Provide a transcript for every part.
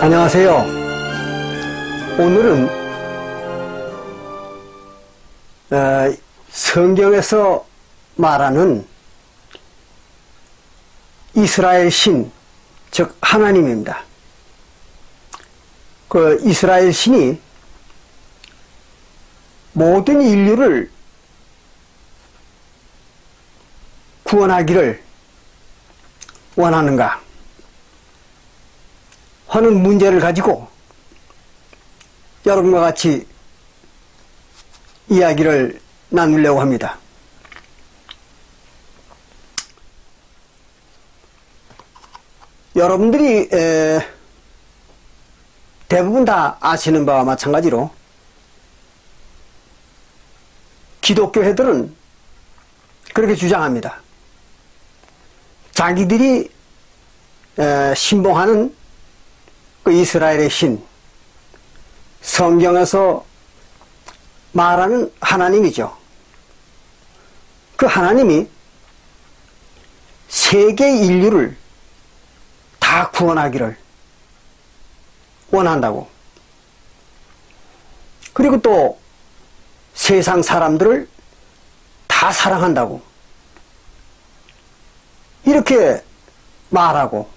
안녕하세요. 오늘은 성경에서 말하는 이스라엘 신, 즉 하나님입니다. 그 이스라엘 신이 모든 인류를 구원하기를 원하는가 하는 문제를 가지고 여러분과 같이 이야기를 나누려고 합니다. 여러분들이 대부분 다 아시는 바와 마찬가지로 기독교회들은 그렇게 주장합니다. 자기들이 신봉하는 그 이스라엘의 신, 성경에서 말하는 하나님이죠. 그 하나님이 세계 인류를 다 구원하기를 원한다고, 그리고 또 세상 사람들을 다 사랑한다고 이렇게 말하고,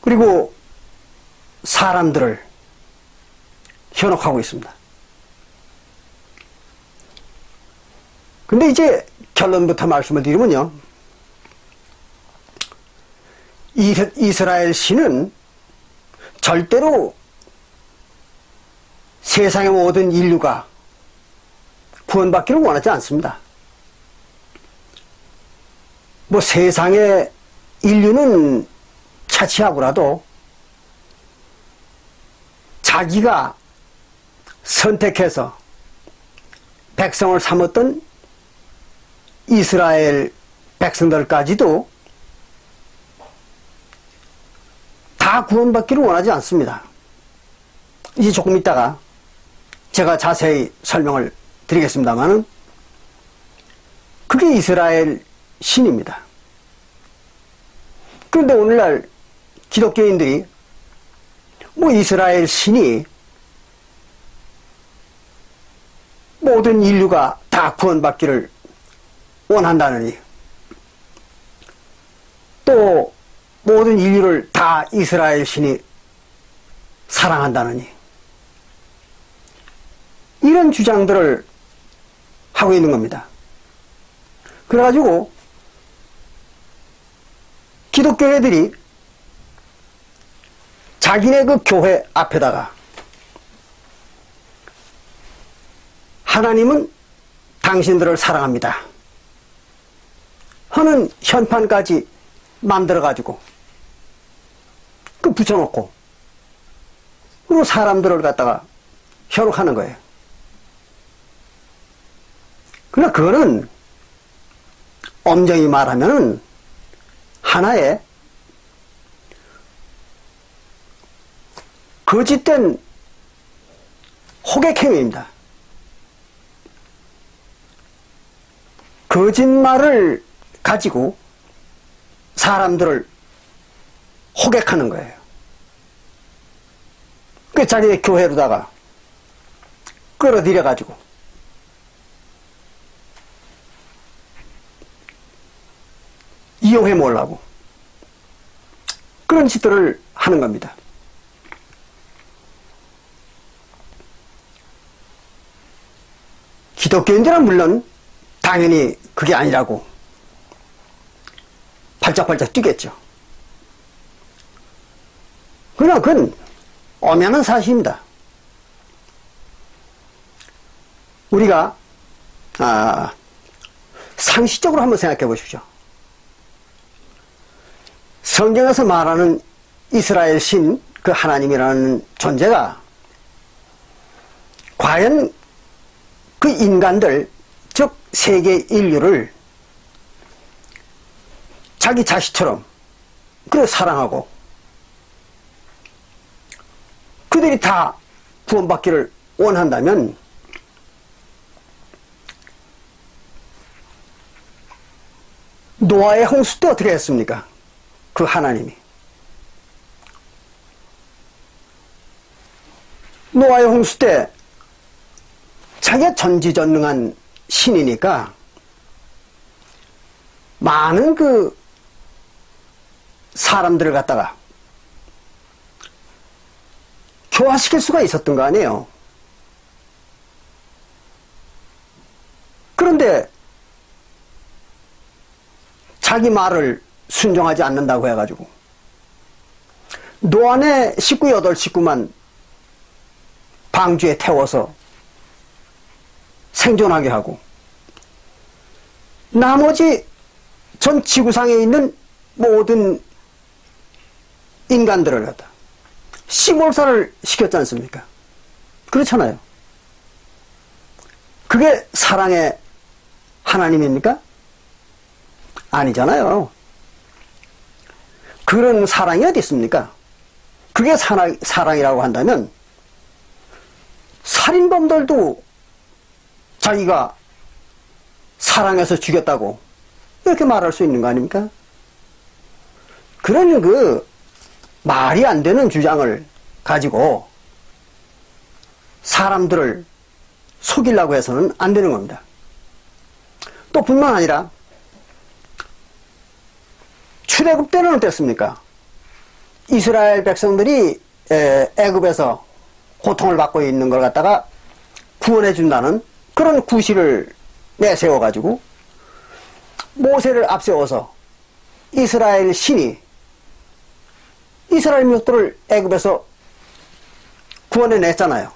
그리고 사람들을 현혹하고 있습니다. 근데 이제 결론부터 말씀을 드리면요, 이스라엘 신은 절대로 세상의 모든 인류가 구원받기를 원하지 않습니다. 뭐 세상의 인류는 차치하고라도 자기가 선택해서 백성을 삼았던 이스라엘 백성들까지도 다 구원받기를 원하지 않습니다. 이제 조금 있다가 제가 자세히 설명을 드리겠습니다만은 그게 이스라엘 신입니다. 그런데 오늘날 기독교인들이 뭐 이스라엘 신이 모든 인류가 다 구원받기를 원한다느니, 또 모든 인류를 다 이스라엘 신이 사랑한다느니, 이런 주장들을 하고 있는 겁니다. 그래가지고 기독교회들이 자기네 그 교회 앞에다가 하나님은 당신들을 사랑합니다 하는 현판까지 만들어가지고 그 붙여놓고, 그리고 사람들을 갖다가 현혹하는 거예요. 그러나 그거는 엄정히 말하면은 하나의 거짓된 호객행위입니다. 거짓말을 가지고 사람들을 호객하는 거예요. 그 자기의 교회로다가 끌어들여 가지고 이용해 먹으려고 그런 짓들을 하는 겁니다. 기독교인들은 물론 당연히 그게 아니라고 발짝발짝 뛰겠죠. 그러나 그건 엄연한 사실입니다. 우리가 상식적으로 한번 생각해 보십시오. 성경에서 말하는 이스라엘 신, 그 하나님이라는 존재가 과연 그 인간들, 즉 세계 인류를 자기 자식처럼 그래 사랑하고 그들이 다 구원받기를 원한다면 노아의 홍수 때 어떻게 했습니까? 그 하나님이 노아의 홍수 때 자기가 전지전능한 신이니까 많은 그 사람들을 갖다가 교화시킬 수가 있었던 거 아니에요. 그런데 자기 말을 순종하지 않는다고 해가지고 노아의 식구 8식구만 방주에 태워서 생존하게 하고 나머지 전 지구상에 있는 모든 인간들을 갖다 시몰살을 시켰지 않습니까? 그렇잖아요. 그게 사랑의 하나님입니까? 아니잖아요. 그런 사랑이 어디 있습니까? 그게 사랑이라고 한다면 살인범들도 자기가 사랑해서 죽였다고 이렇게 말할 수 있는 거 아닙니까? 그런 그 말이 안 되는 주장을 가지고 사람들을 속이려고 해서는 안 되는 겁니다. 또 뿐만 아니라 출애굽 때는 어땠습니까? 이스라엘 백성들이 애굽에서 고통을 받고 있는 걸 갖다가 구원해 준다는 그런 구실을 내세워 가지고 모세를 앞세워서 이스라엘 신이 이스라엘 민족들을 애굽에서 구원해 냈잖아요.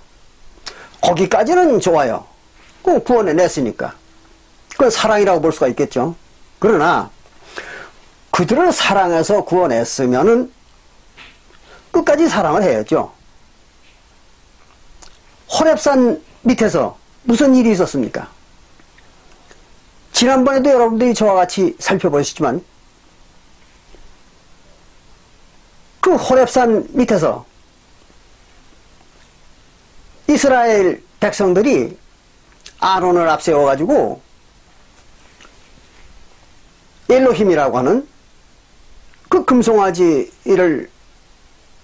거기까지는 좋아요. 그럼 구원해 냈으니까 그건 사랑이라고 볼 수가 있겠죠. 그러나 그들을 사랑해서 구원했으면은 끝까지 사랑을 해야죠. 호렙산 밑에서 무슨 일이 있었습니까? 지난번에도 여러분들이 저와 같이 살펴보셨지만 그 호렙산 밑에서 이스라엘 백성들이 아론을 앞세워 가지고 엘로힘이라고 하는 그 금송아지를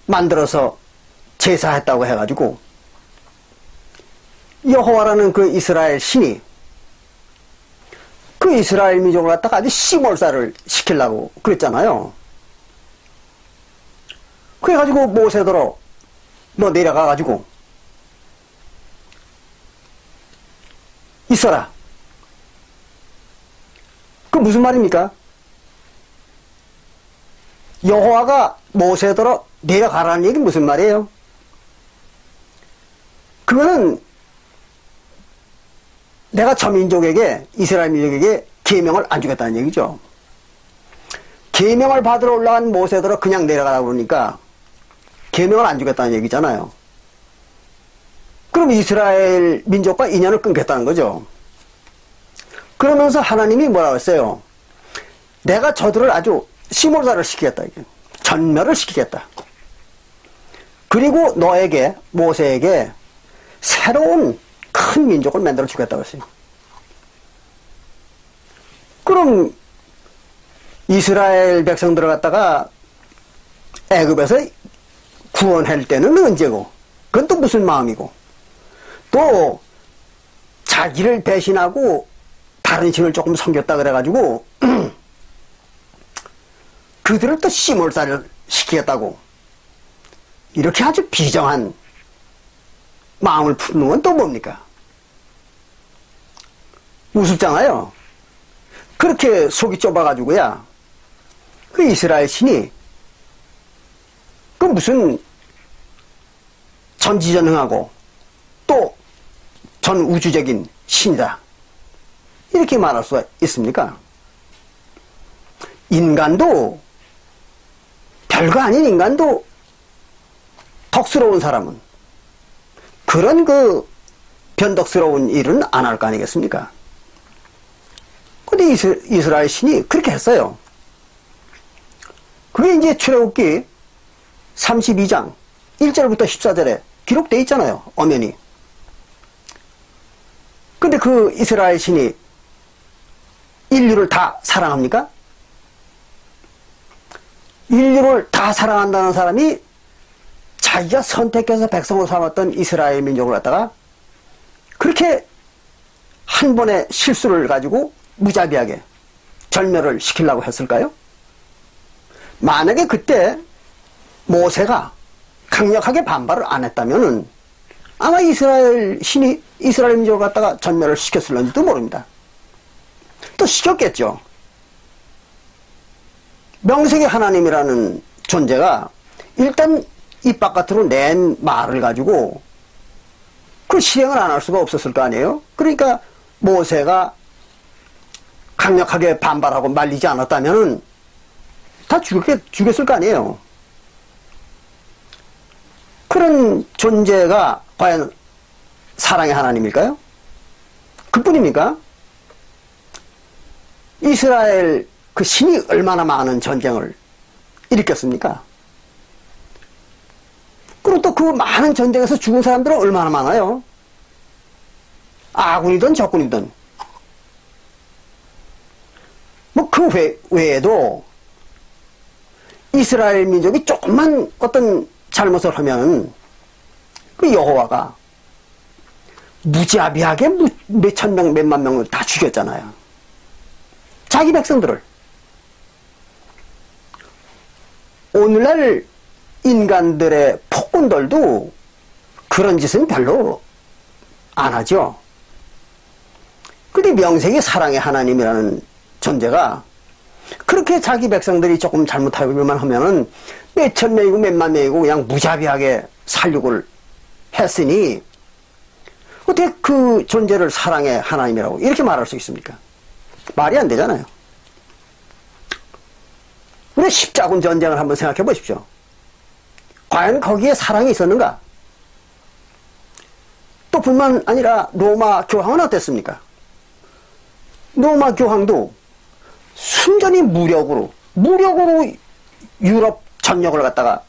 만들어서 제사했다고 해가지고 여호와라는 그 이스라엘 신이 그 이스라엘 민족을 갖다가 아주 시몰살을 시키려고 그랬잖아요. 그래가지고 모세더러 너 내려가가지고 있어라. 그 무슨 말입니까? 여호와가 모세더러 내려가라는 얘기 무슨 말이에요? 그거는 내가 저 민족에게 이스라엘 민족에게 계명을 안 주겠다는 얘기죠. 계명을 받으러 올라간 모세더러 그냥 내려가라고 그러니까 계명을 안 주겠다는 얘기잖아요. 그럼 이스라엘 민족과 인연을 끊겠다는 거죠. 그러면서 하나님이 뭐라고 했어요? 내가 저들을 아주 시몰살을 시키겠다. 전멸을 시키겠다. 그리고 너에게 모세에게 새로운 큰 민족을 만들어 주겠다고 했어요. 그럼 이스라엘 백성들을 갖다가 애굽에서 구원할 때는 언제고? 그건 또 무슨 마음이고? 또 자기를 배신하고 다른 신을 조금 섬겼다 그래가지고 그들을 또 시몰살을 시키겠다고 이렇게 아주 비정한 마음을 품는 건 또 뭡니까? 우습잖아요. 그렇게 속이 좁아가지고야 그 이스라엘 신이 그 무슨 전지전능하고 또 전우주적인 신이다 이렇게 말할 수가 있습니까? 인간도 별거 아닌 인간도 덕스러운 사람은 그런 그 변덕스러운 일은 안 할 거 아니겠습니까? 근데 이스라엘 신이 그렇게 했어요. 그게 이제 출애굽기 32장 1절부터 14절에 기록되어 있잖아요. 엄연히. 근데 그 이스라엘 신이 인류를 다 사랑합니까? 인류를 다 사랑한다는 사람이 자기가 선택해서 백성으로 삼았던 이스라엘 민족을 갖다가 그렇게 한 번의 실수를 가지고 무자비하게 절멸을 시키려고 했을까요? 만약에 그때 모세가 강력하게 반발을 안 했다면은 아마 이스라엘 신이 이스라엘 민족을 갖다가 전멸을 시켰을런지도 모릅니다. 또 시켰겠죠. 명색의 하나님이라는 존재가 일단 입 바깥으로 낸 말을 가지고 그 실행을 안 할 수가 없었을 거 아니에요? 그러니까 모세가 강력하게 반발하고 말리지 않았다면은 다 죽였을 거 아니에요? 그런 존재가 과연 사랑의 하나님일까요? 그뿐입니까? 이스라엘 그 신이 얼마나 많은 전쟁을 일으켰습니까? 그리고 또 그 많은 전쟁에서 죽은 사람들은 얼마나 많아요? 아군이든 적군이든. 뭐 그 외에도 이스라엘 민족이 조금만 어떤 잘못을 하면 그 여호와가 무자비하게 몇천 명, 몇만 명을 다 죽였잖아요. 자기 백성들을. 오늘날 인간들의 폭군들도 그런 짓은 별로 안 하죠. 근데 명색이 사랑의 하나님이라는 존재가 그렇게 자기 백성들이 조금 잘못하기만 하면은 몇천 명이고 몇만 명이고 그냥 무자비하게 살육을 했으니 어떻게 그 존재를 사랑의 하나님이라고 이렇게 말할 수 있습니까? 말이 안 되잖아요. 우리 십자군 전쟁을 한번 생각해 보십시오. 과연 거기에 사랑이 있었는가? 또 뿐만 아니라 로마 교황은 어땠습니까? 로마 교황도 순전히 무력으로 유럽 전역을 갖다가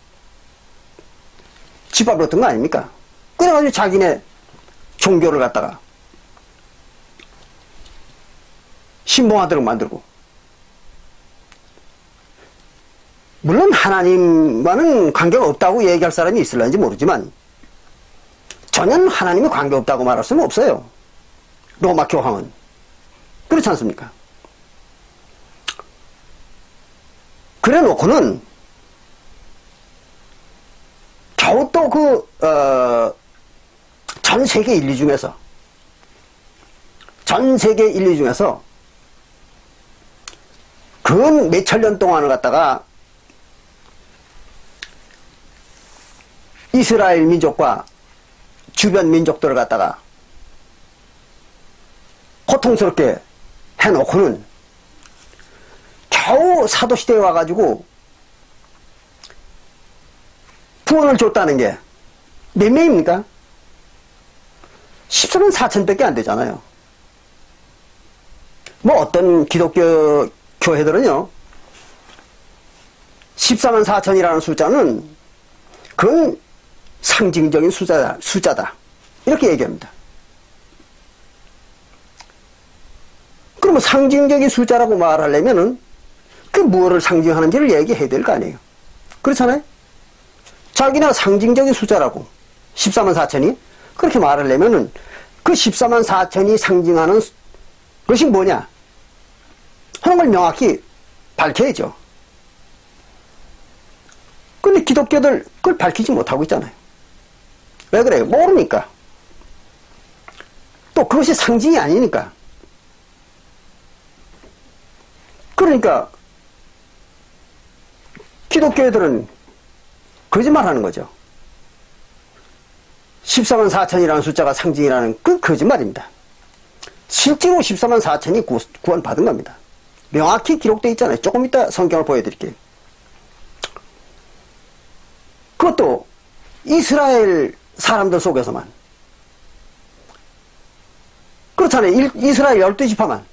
짓밟았던 거 아닙니까? 그래가지고 자기네 종교를 갖다가 신봉하도록 만들고, 물론 하나님과는 관계가 없다고 얘기할 사람이 있을런지 모르지만 전혀 하나님이 관계없다고 말할 수는 없어요. 로마 교황은. 그렇지 않습니까? 그래 놓고는 겨우 또 전 세계 인류 중에서 근 몇천 년 동안을 갖다가 이스라엘 민족과 주변 민족들을 갖다가 고통스럽게 해놓고는 겨우 사도시대에 와가지고 구원을 줬다는 게 몇 명입니까? 14만 4천밖에 안 되잖아요. 뭐 어떤 기독교 교회들은요 14만 4천이라는 숫자는 그건 상징적인 숫자다 이렇게 얘기합니다. 그러면 상징적인 숫자라고 말하려면은 그 무엇을 상징하는지를 얘기해야 될 거 아니에요. 그렇잖아요. 자기나 상징적인 숫자라고 14만 4천이 그렇게 말하려면은 그 14만 4천이 상징하는 것이 뭐냐 하는 걸 명확히 밝혀야죠. 근데 기독교들 그걸 밝히지 못하고 있잖아요. 왜 그래요? 모르니까. 또 그것이 상징이 아니니까. 그러니까 기독교애들은 거짓말하는 거죠. 14만 4천이라는 숫자가 상징이라는 그 거짓말입니다. 실제로 14만 4천이 구원받은 겁니다. 명확히 기록되어 있잖아요. 조금 이따 성경을 보여드릴게요. 그것도 이스라엘 사람들 속에서만 그렇잖아요. 이스라엘 12지파만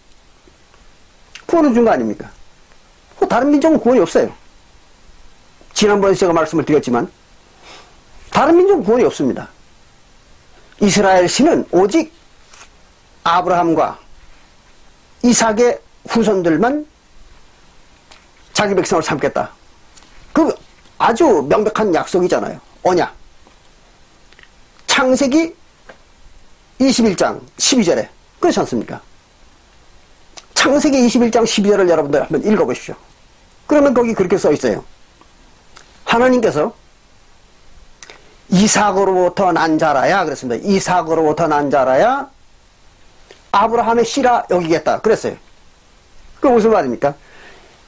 구원을 준 거 아닙니까? 다른 민족은 구원이 없어요. 지난번에 제가 말씀을 드렸지만 다른 민족은 구원이 없습니다. 이스라엘 신은 오직 아브라함과 이삭의 후손들만 자기 백성을 삼겠다. 그 아주 명백한 약속이잖아요. 언약. 창세기 21장 12절에 그렇지 않습니까? 창세기 21장 12절을 여러분들 한번 읽어보십시오. 그러면 거기 그렇게 써 있어요. 하나님께서 이삭으로부터 난 자라야 그랬습니다. 이삭으로부터 난 자라야 아브라함의 씨라 여기겠다 그랬어요. 그게 무슨 말입니까?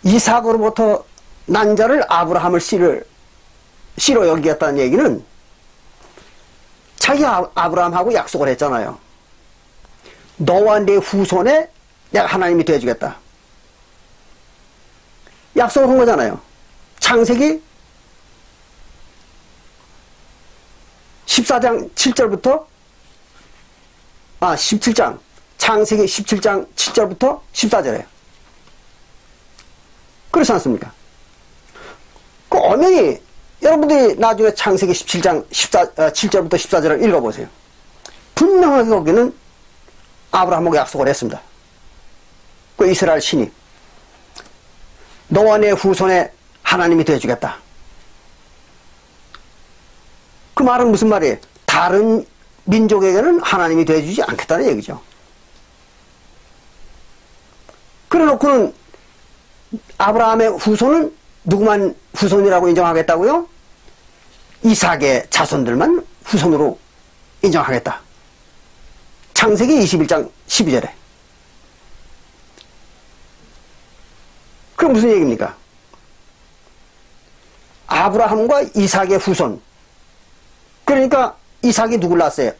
이삭으로부터 난 자를 아브라함을 씨로 여기겠다는 얘기는 자기 아브라함하고 약속을 했잖아요. 너와 내 후손에 내가 하나님이 되어주겠다. 약속을 한 거잖아요. 창세기 14장 7절부터 17장 창세기 17장 7절부터 14절에 그렇지 않습니까? 그 엄연히 여러분들이 나중에 창세기 17장 7절부터 14절을 읽어보세요. 분명하게 거기는 아브라함하고 약속을 했습니다. 그 이스라엘 신이 너와 내 후손에 하나님이 되어주겠다. 그 말은 무슨 말이에요? 다른 민족에게는 하나님이 되어주지 않겠다는 얘기죠. 그래 놓고는 아브라함의 후손은 누구만 후손이라고 인정하겠다고요? 이삭의 자손들만 후손으로 인정하겠다. 창세기 21장 12절에. 그럼 무슨 얘기입니까? 아브라함과 이삭의 후손. 그러니까 이삭이 누굴 낳았어요?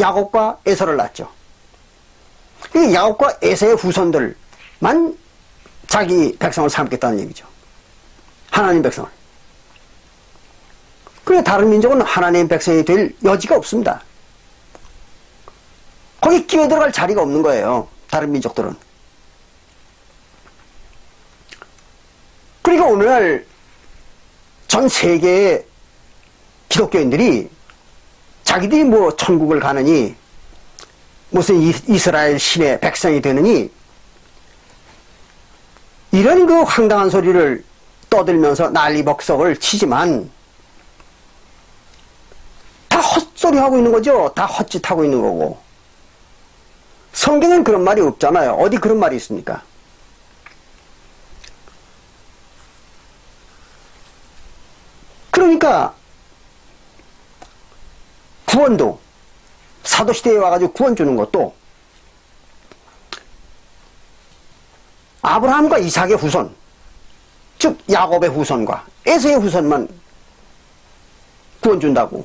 야곱과 에서를 낳았죠. 야곱과 에서의 후손들만 자기 백성을 삼겠다는 얘기죠. 하나님 백성을. 그래 다른 민족은 하나님 백성이 될 여지가 없습니다. 거기 끼어 들어갈 자리가 없는 거예요. 다른 민족들은. 그러니까 오늘날 전 세계의 기독교인들이 자기들이 뭐 천국을 가느니 무슨 이스라엘 신의 백성이 되느니 이런 그 황당한 소리를 떠들면서 난리벅석을 치지만 다 헛소리하고 있는 거죠. 다 헛짓하고 있는 거고. 성경엔 그런 말이 없잖아요. 어디 그런 말이 있습니까? 그러니까 구원도 사도시대에 와가지고 구원 주는 것도 아브라함과 이삭의 후손, 즉 야곱의 후손과 에서의 후손만 구원 준다고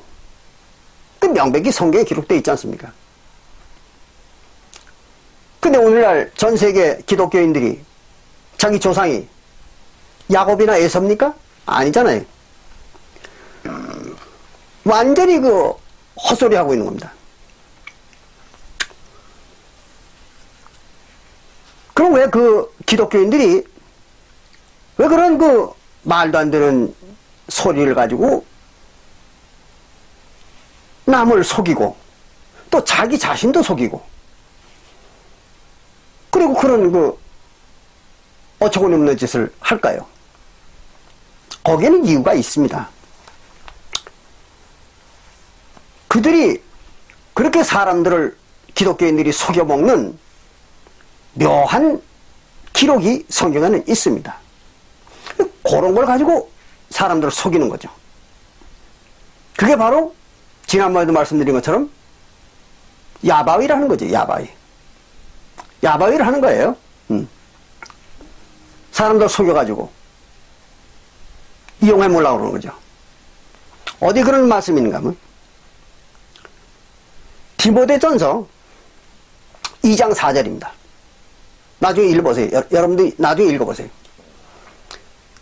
그 명백히 성경에 기록되어 있지 않습니까? 근데 오늘날 전 세계 기독교인들이 자기 조상이 야곱이나 에서입니까? 아니잖아요. 완전히 그 헛소리 하고 있는 겁니다. 그럼 왜 그 기독교인들이 왜 그런 그 말도 안 되는 소리를 가지고 남을 속이고 또 자기 자신도 속이고 그리고 그런 그 어처구니없는 짓을 할까요? 거기에는 이유가 있습니다. 그들이 그렇게 사람들을 기독교인들이 속여먹는 묘한 기록이 성경에는 있습니다. 그런 걸 가지고 사람들을 속이는 거죠. 그게 바로 지난번에도 말씀드린 것처럼 야바위라는 거죠. 야바위. 야바위를 하는 거예요. 사람들 속여가지고 이용해 몰라고 그러는 거죠. 어디 그런 말씀이 있는가 하면 디모데전서 2장 4절입니다. 나중에 읽어보세요. 여러분들 나중에 읽어보세요.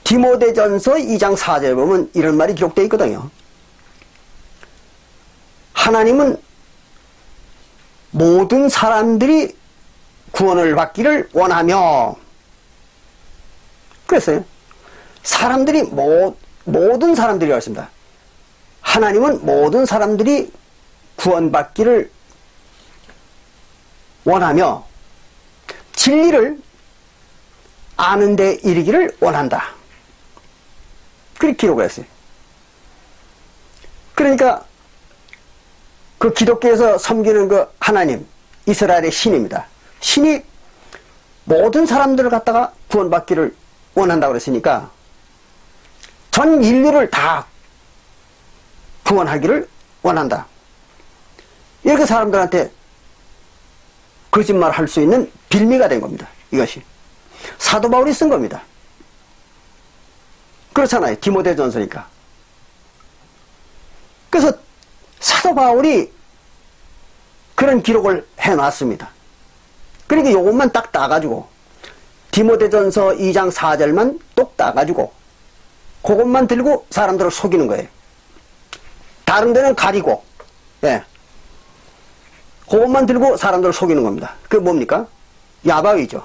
디모데전서 2장 4절에 보면 이런 말이 기록되어 있거든요. 하나님은 모든 사람들이 구원을 받기를 원하며, 그랬어요. 사람들이 모든 사람들이라고 했습니다. 하나님은 모든 사람들이 구원받기를 원하며 진리를 아는 데 이르기를 원한다. 그렇게 기록을 했어요. 그러니까 그 기독교에서 섬기는 그 하나님, 이스라엘의 신입니다. 신이 모든 사람들을 갖다가 구원받기를 원한다고 그랬으니까 전 인류를 다 구원하기를 원한다. 이렇게 사람들한테 거짓말을 할 수 있는 빌미가 된 겁니다. 이것이. 사도 바울이 쓴 겁니다. 그렇잖아요. 디모데전서니까. 그래서 사도 바울이 그런 기록을 해놨습니다. 그러니까 요것만 딱 따가지고 디모데전서 2장 4절만 똑 따가지고 그것만 들고 사람들을 속이는 거예요. 다른 데는 가리고, 예. 그것만 들고 사람들을 속이는 겁니다. 그게 뭡니까? 야바위죠.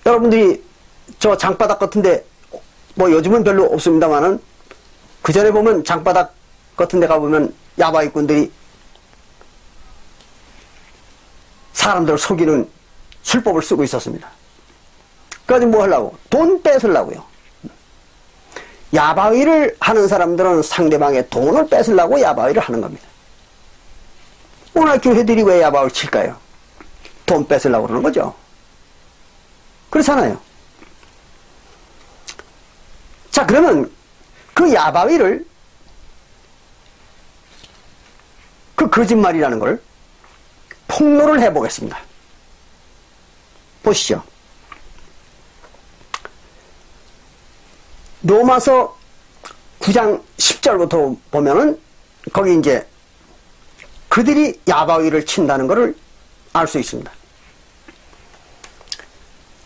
여러분들이 저 장바닥 같은데, 뭐 요즘은 별로 없습니다만은, 그 전에 보면 장바닥 같은데 가보면 야바위꾼들이 사람들을 속이는 술법을 쓰고 있었습니다. 그래서 뭐 하려고? 돈 뺏으려고요. 야바위를 하는 사람들은 상대방의 돈을 뺏으려고 야바위를 하는 겁니다. 오늘 교회들이 왜 야바위를 칠까요? 돈 뺏으려고 그러는 거죠. 그렇잖아요. 자, 그러면 그 야바위를, 그 거짓말이라는 걸 폭로를 해보겠습니다. 보시죠. 로마서 9장 10절부터 보면은 거기 이제 그들이 야바위를 친다는 것을 알 수 있습니다.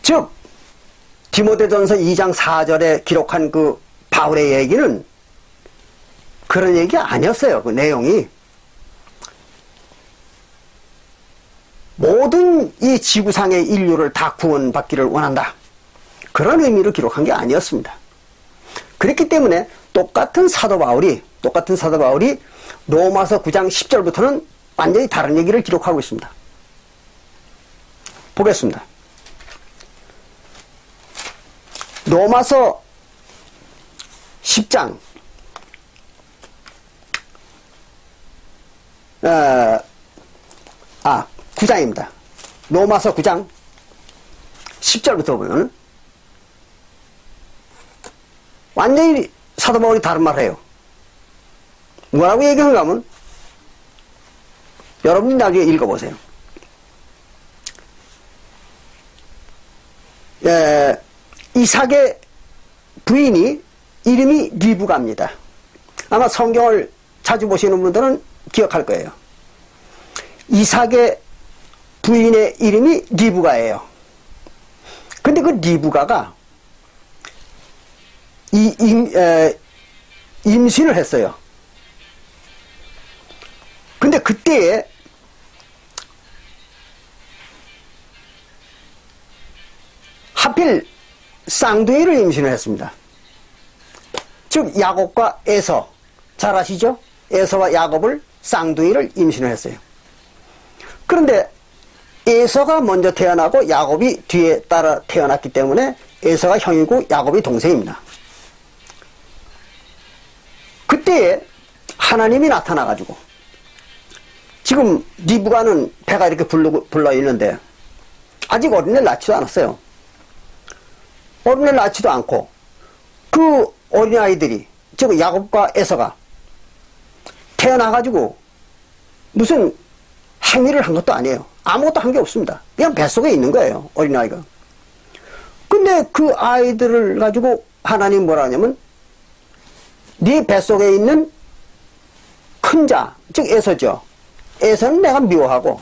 즉 디모데전서 2장 4절에 기록한 그 바울의 얘기는 그런 얘기 아니었어요. 그 내용이 모든 이 지구상의 인류를 다 구원받기를 원한다. 그런 의미로 기록한 게 아니었습니다. 그렇기 때문에 똑같은 사도 바울이 로마서 9장 10절부터는 완전히 다른 얘기를 기록하고 있습니다. 보겠습니다. 로마서 10장 9장입니다. 로마서 9장 10절부터 보면 완전히 사도 바울이 다른 말을 해요. 뭐라고 얘기하는가 하면 여러분이 나중에 읽어보세요. 이삭의 부인이 이름이 리브가입니다. 아마 성경을 자주 보시는 분들은 기억할 거예요. 이삭의 부인의 이름이 리브가예요. 근데 그 리브가가 임신을 했어요. 근데 그때에 하필 쌍둥이를 임신을 했습니다. 즉 야곱과 에서, 잘 아시죠? 에서와 야곱을 쌍둥이를 임신을 했어요. 그런데 에서가 먼저 태어나고 야곱이 뒤에 따라 태어났기 때문에 에서가 형이고 야곱이 동생입니다. 그때에 하나님이 나타나가지고 지금 리브가는 배가 이렇게 불러 있는데 아직 어린애를 낳지도 않았어요. 어린애를 낳지도 않고 그 어린아이들이 즉 야곱과 에서가 태어나가지고 무슨 행위를 한 것도 아니에요. 아무것도 한 게 없습니다. 그냥 뱃속에 있는 거예요. 어린아이가. 근데 그 아이들을 가지고 하나님 뭐라 하냐면 네 뱃속에 있는 큰 자, 즉 에서죠. 에서는 내가 미워하고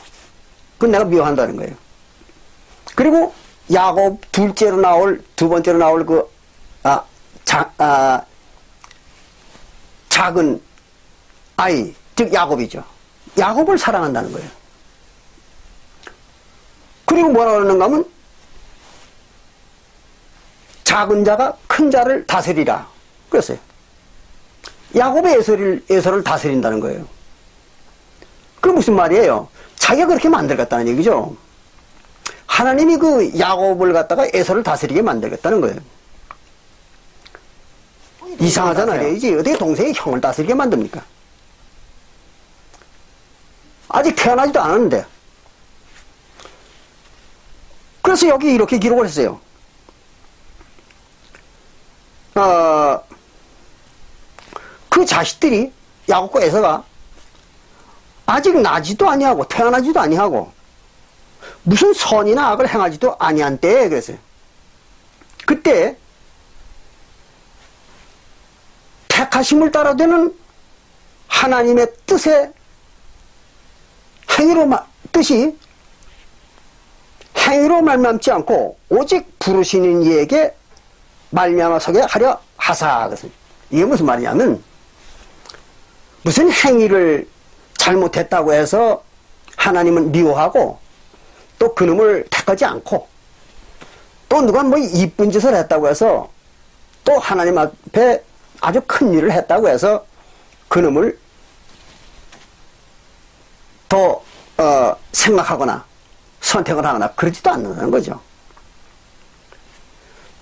그건 내가 미워한다는 거예요. 그리고 야곱 두 번째로 나올 그 작은 아이, 즉 야곱이죠. 야곱을 사랑한다는 거예요. 그리고 뭐라 그러는가 하면 작은 자가 큰 자를 다스리라 그랬어요. 야곱의 에서를 다스린다는 거예요. 그게 무슨 말이에요? 자기가 그렇게 만들겠다는 얘기죠. 하나님이 그 야곱을 갖다가 에서를 다스리게 만들겠다는 거예요. 이상하잖아요. 어떻게 동생이 형을 다스리게 만듭니까? 아직 태어나지도 않았는데. 그래서 여기 이렇게 기록을 했어요. 그 자식들이 야곱과 에서가 아직 나지도 아니하고 태어나지도 아니하고 무슨 선이나 악을 행하지도 아니한 때에 그랬어요. 그때 택하심을 따라되는 하나님의 뜻의 뜻이 행위로 말미암지 않고 오직 부르시는 이에게 말미암아서게 하려 하사. 이게 무슨 말이냐면 무슨 행위를 잘못했다고 해서 하나님은 미워하고 또 그놈을 택하지 않고 또 누가 뭐 이쁜 짓을 했다고 해서 또 하나님 앞에 아주 큰 일을 했다고 해서 그놈을 더 생각하거나 선택을 하거나 그러지도 않는다는 거죠.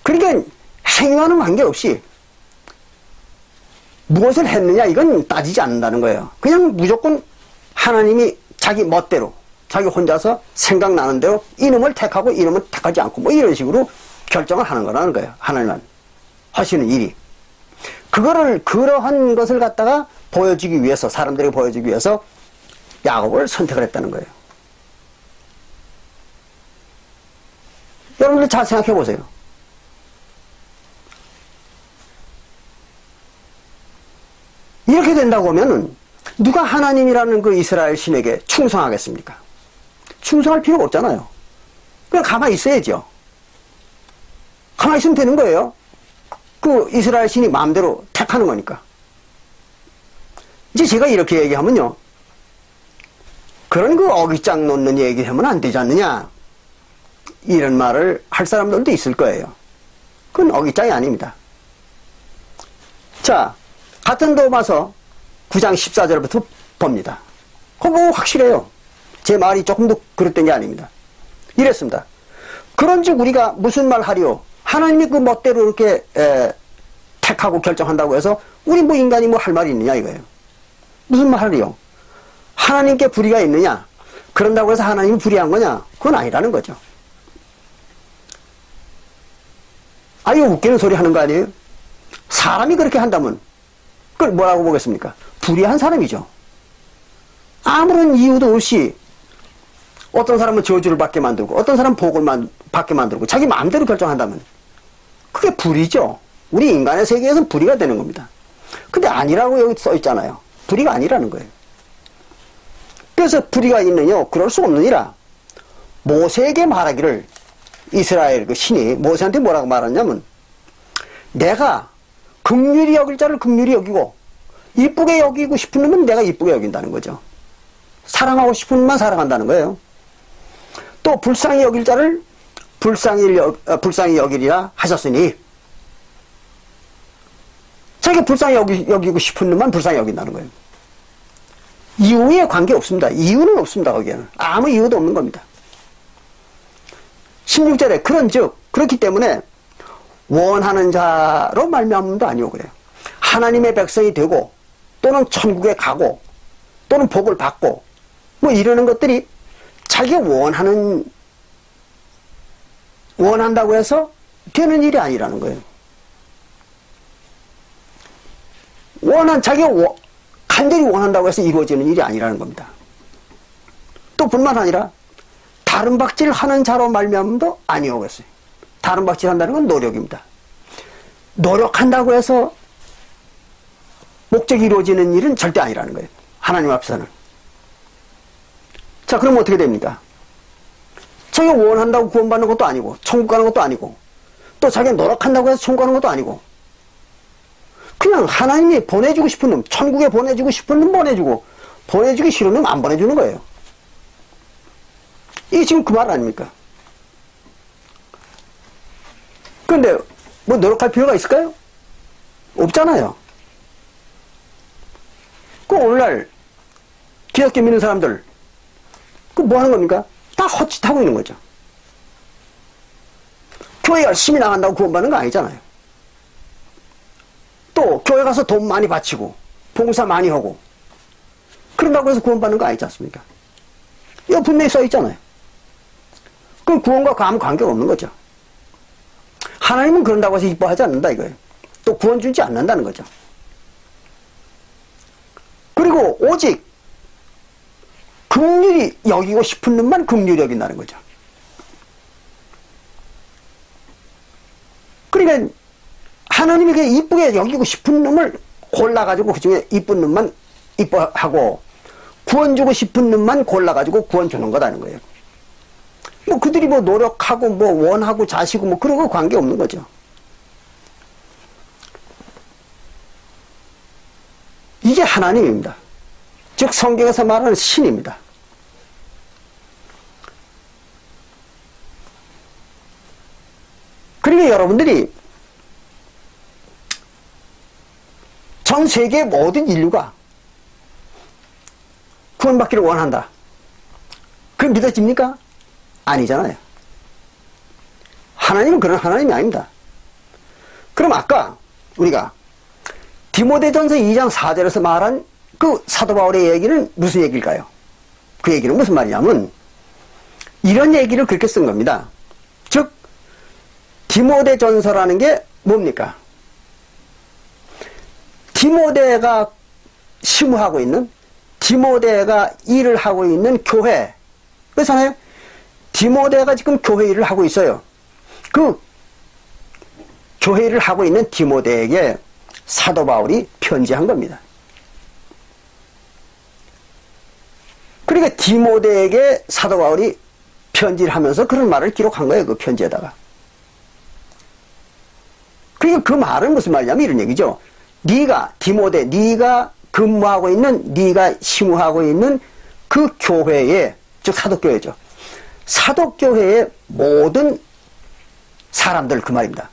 그러니까 행위와는 관계없이 무엇을 했느냐 이건 따지지 않는다는 거예요. 그냥 무조건 하나님이 자기 멋대로 자기 혼자서 생각나는 대로 이놈을 택하고 이놈을 택하지 않고 뭐 이런 식으로 결정을 하는 거라는 거예요. 하나님은 하시는 일이. 그러한 것을 갖다가 보여주기 위해서, 사람들에게 보여주기 위해서 야곱을 선택을 했다는 거예요. 여러분들 잘 생각해 보세요. 이렇게 된다고 하면은 누가 하나님이라는 그 이스라엘 신에게 충성하겠습니까? 충성할 필요가 없잖아요. 그냥 가만히 있어야죠. 가만히 있으면 되는 거예요. 그 이스라엘 신이 마음대로 택하는 거니까. 이제 제가 이렇게 얘기하면요. 그런 그 어깃장 놓는 얘기하면 안 되지 않느냐. 이런 말을 할 사람들도 있을 거예요. 그건 어깃장이 아닙니다. 자, 같은 로마서 9장 14절부터 봅니다. 그거 확실해요. 제 말이 조금 더 그랬던 게 아닙니다. 이랬습니다. 그런즉 우리가 무슨 말 하리요? 하나님이 그 멋대로 이렇게 택하고 결정한다고 해서 우리 뭐 인간이 뭐 할 말이 있느냐 이거예요. 무슨 말 하리요? 하나님께 불의가 있느냐? 그런다고 해서 하나님이 불의한 거냐? 그건 아니라는 거죠. 아, 이거 웃기는 소리 하는 거 아니에요? 사람이 그렇게 한다면 그걸 뭐라고 보겠습니까? 불의한 사람이죠. 아무런 이유도 없이 어떤 사람은 저주를 받게 만들고 어떤 사람은 복을 받게 만들고 자기 마음대로 결정한다면 그게 불의죠. 우리 인간의 세계에서는 불의가 되는 겁니다. 근데 아니라고 여기 써 있잖아요. 불의가 아니라는 거예요. 그래서 불의가 있느냐? 그럴 수 없느니라. 모세에게 말하기를 이스라엘 그 신이 모세한테 뭐라고 말하냐면 내가 긍휼히 여길 자를 긍휼히 여기고 이쁘게 여기고 싶은 놈은 내가 이쁘게 여긴다는 거죠. 사랑하고 싶은 놈만 사랑한다는 거예요. 또 불쌍히 여길 자를 불쌍히 여기리라 하셨으니 자기가 불쌍히 여기고 싶은 놈만 불쌍히 여긴다는 거예요. 이유에 관계 없습니다. 이유는 없습니다. 거기에는 아무 이유도 없는 겁니다. 16절에 그런즉 그렇기 때문에 원하는 자로 말미암음도 아니오 그래요. 하나님의 백성이 되고 또는 천국에 가고 또는 복을 받고 뭐 이러는 것들이 자기가 원한다고 해서 되는 일이 아니라는 거예요. 자기가 간절히 원한다고 해서 이루어지는 일이 아니라는 겁니다. 또 뿐만 아니라 다른 박질을 하는 자로 말미암음도 아니오겠어요. 다른 박질 한다는 건 노력입니다. 노력한다고 해서 목적이 이루어지는 일은 절대 아니라는 거예요. 하나님 앞에서는. 자, 그럼 어떻게 됩니까? 자기가 원한다고 구원받는 것도 아니고 천국 가는 것도 아니고 또 자기가 노력한다고 해서 천국 가는 것도 아니고 그냥 하나님이 보내주고 싶은 놈, 천국에 보내주고 싶은 놈 보내주고 보내주기 싫으면 안 보내주는 거예요. 이게 지금 그 말 아닙니까? 그런데 뭐 노력할 필요가 있을까요? 없잖아요. 그 오늘날 기독교 믿는 사람들 그 뭐 하는 겁니까? 다 헛짓하고 있는 거죠. 교회 열심히 나간다고 구원받는 거 아니잖아요. 또 교회 가서 돈 많이 바치고 봉사 많이 하고 그런다고 해서 구원받는 거 아니지 않습니까? 이거 분명히 써 있잖아요. 그럼 구원과 아무 관계가 없는 거죠. 하나님은 그런다고 해서 이뻐하지 않는다 이거예요. 또 구원 주지 않는다는 거죠. 그리고 오직 긍휼히 여기고 싶은 놈만 긍휼히 여긴다는 거죠. 그러니까 하나님에게 이쁘게 여기고 싶은 놈을 골라가지고 그 중에 이쁜 놈만 이뻐하고 구원 주고 싶은 놈만 골라가지고 구원 주는 거다는 거예요. 뭐 그들이 뭐 노력하고 뭐 원하고 자시고 뭐 그런 거 관계 없는 거죠. 이게 하나님입니다. 즉 성경에서 말하는 신입니다. 그러니까 여러분들이 전 세계 모든 인류가 구원받기를 원한다. 그럼 믿어집니까? 아니잖아요. 하나님은 그런 하나님이 아닙니다. 그럼 아까 우리가 디모데전서 2장 4절에서 말한 그 사도 바울의 얘기는 무슨 얘기일까요? 그 얘기는 무슨 말이냐면 이런 얘기를 그렇게 쓴 겁니다. 즉 디모데전서라는 게 뭡니까? 디모데가 심우하고 있는, 디모데가 일을 하고 있는 교회. 그렇잖아요? 디모데가 지금 교회 일을 하고 있어요. 그 교회 일을 하고 있는 디모데에게 사도 바울이 편지한 겁니다. 그러니까 디모데에게 사도 바울이 편지를 하면서 그런 말을 기록한 거예요. 그 편지에다가. 그러니까 그 말은 무슨 말이냐면 이런 얘기죠. 네가 디모데, 네가 근무하고 있는, 네가 심우하고 있는 그 교회에, 즉 사도교회죠. 사도교회의 모든 사람들 그 말입니다.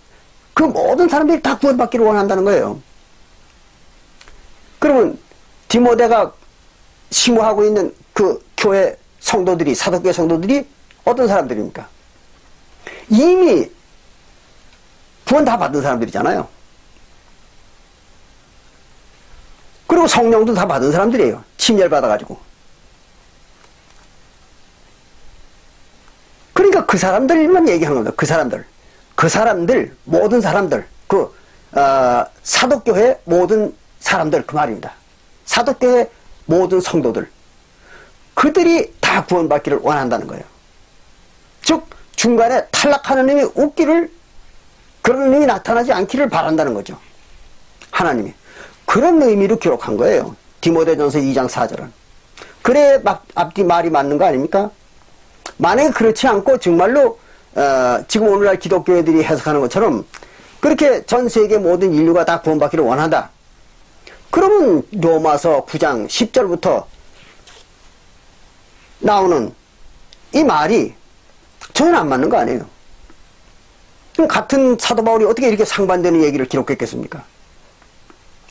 그 모든 사람들이 다 구원받기를 원한다는 거예요. 그러면 디모데가 심우하고 있는 그 교회 성도들이, 사도교회 성도들이 어떤 사람들입니까? 이미 구원 다 받은 사람들이잖아요. 그리고 성령도 다 받은 사람들이에요. 침례받아가지고. 그러니까 그 사람들만 얘기하는 겁니다. 그 사람들, 모든 사람들, 사도교회 모든 사람들 그 말입니다. 사도교회 모든 성도들. 그들이 다 구원받기를 원한다는 거예요. 즉, 중간에 탈락하는 놈이 없기를, 그런 놈이 나타나지 않기를 바란다는 거죠. 하나님이. 그런 의미로 기록한 거예요. 디모데전서 2장 4절은. 그래 앞뒤 말이 맞는 거 아닙니까? 만약에 그렇지 않고 정말로 지금 오늘날 기독교회들이 해석하는 것처럼 그렇게 전 세계 모든 인류가 다 구원받기를 원한다. 그러면 로마서 9장 10절부터 나오는 이 말이 전혀 안 맞는 거 아니에요. 그럼 같은 사도 바울이 어떻게 이렇게 상반되는 얘기를 기록했겠습니까?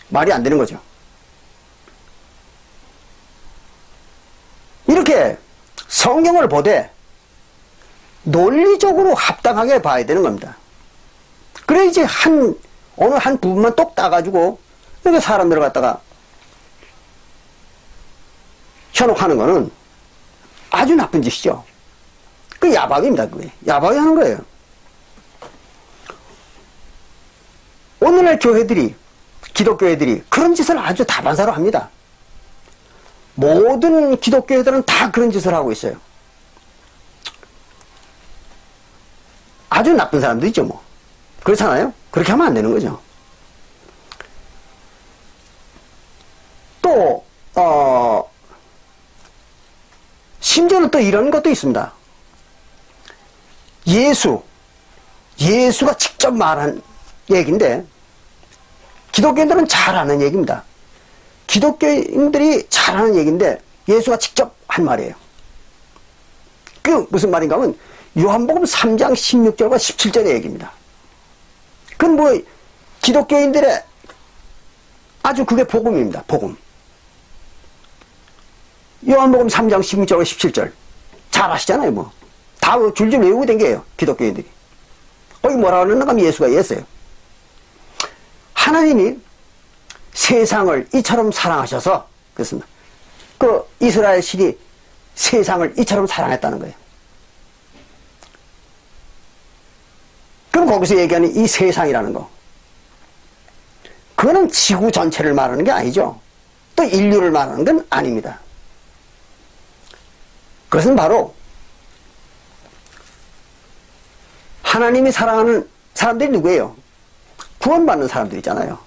말이 안 되는 거죠. 이렇게 성경을 보되 논리적으로 합당하게 봐야 되는 겁니다. 그래야지 어느 한 부분만 똑 따가지고 이렇게 사람들을 갖다가 현혹하는 거는 아주 나쁜 짓이죠. 그 야박입니다. 그게. 야박이 하는 거예요. 오늘날 교회들이, 기독교회들이 그런 짓을 아주 다반사로 합니다. 모든 기독교회들은 다 그런 짓을 하고 있어요. 아주 나쁜 사람들이죠, 뭐. 그렇잖아요? 그렇게 하면 안 되는 거죠. 또, 심지어는 또 이런 것도 있습니다. 예수가 직접 말한 얘기인데, 기독교인들은 잘 아는 얘기입니다. 기독교인들이 잘하는 얘기인데 예수가 직접 한 말이에요. 그 무슨 말인가 하면 요한복음 3장 16절과 17절의 얘기입니다. 그건 뭐 기독교인들의 아주 그게 복음입니다. 복음. 요한복음 3장 16절과 17절 잘 아시잖아요. 뭐 다 줄줄 외우고 댕겨요. 기독교인들이. 거기 뭐라 그러는가 하면 예수가 이랬어요. 하나님이 세상을 이처럼 사랑하셔서 그렇습니다. 그 이스라엘 신이 세상을 이처럼 사랑했다는 거예요. 그럼 거기서 얘기하는 이 세상이라는 거, 그거는 지구 전체를 말하는 게 아니죠. 또 인류를 말하는 건 아닙니다. 그것은 바로 하나님이 사랑하는 사람들이 누구예요? 구원받는 사람들이잖아요.